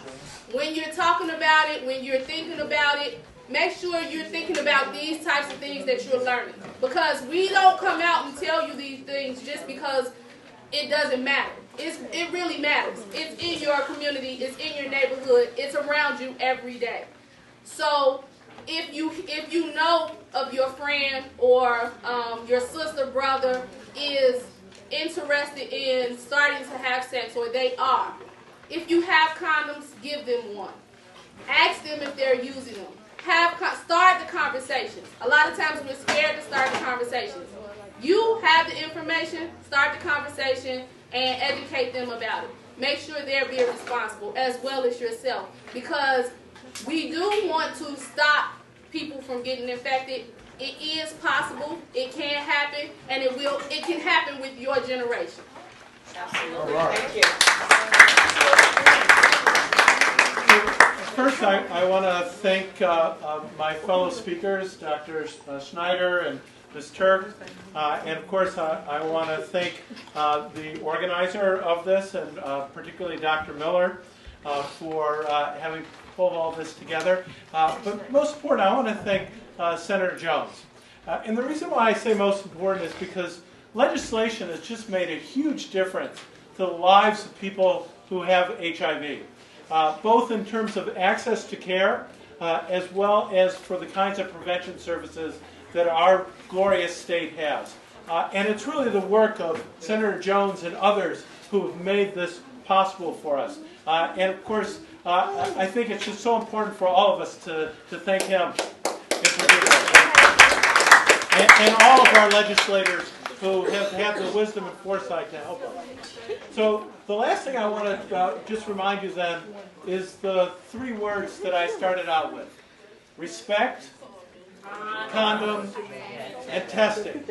When you're talking about it, when you're thinking about it, make sure you're thinking about these types of things that you're learning. Because we don't come out and tell you these things just because it doesn't matter. It really matters. It's in your community, it's in your neighborhood, it's around you every day. So if you know of your friend or your sister, brother is interested in starting to have sex, or they are, if you have condoms, give them one. Ask them if they're using them. Start the conversations. A lot of times we're scared to start the conversations. You have the information, start the conversation, and educate them about it. Make sure they're being responsible, as well as yourself, because we do want to stop people from getting infected. It is possible, it can happen, and it can happen with your generation. Absolutely. Right. Thank you. First, I want to thank my fellow speakers, Dr. Schneider and Ms. Turk, and of course I want to thank the organizer of this, and particularly Dr. Miller, for having pulled all this together. But most important, I want to thank Senator Jones. And the reason why I say most important is because legislation has just made a huge difference to the lives of people who have HIV, both in terms of access to care, as well as for the kinds of prevention services that our glorious state has. And it's really the work of Senator Jones and others who have made this possible for us. And of course, I think it's just so important for all of us to thank him in particular. And all of our legislators who have had the wisdom and foresight to help us. So the last thing I want to just remind you then is the 3 words that I started out with. Respect, condom, and testing.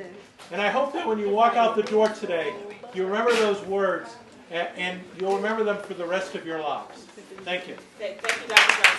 And I hope that when you walk out the door today, you remember those words, and you'll remember them for the rest of your lives. Thank you. Thank you, Dr.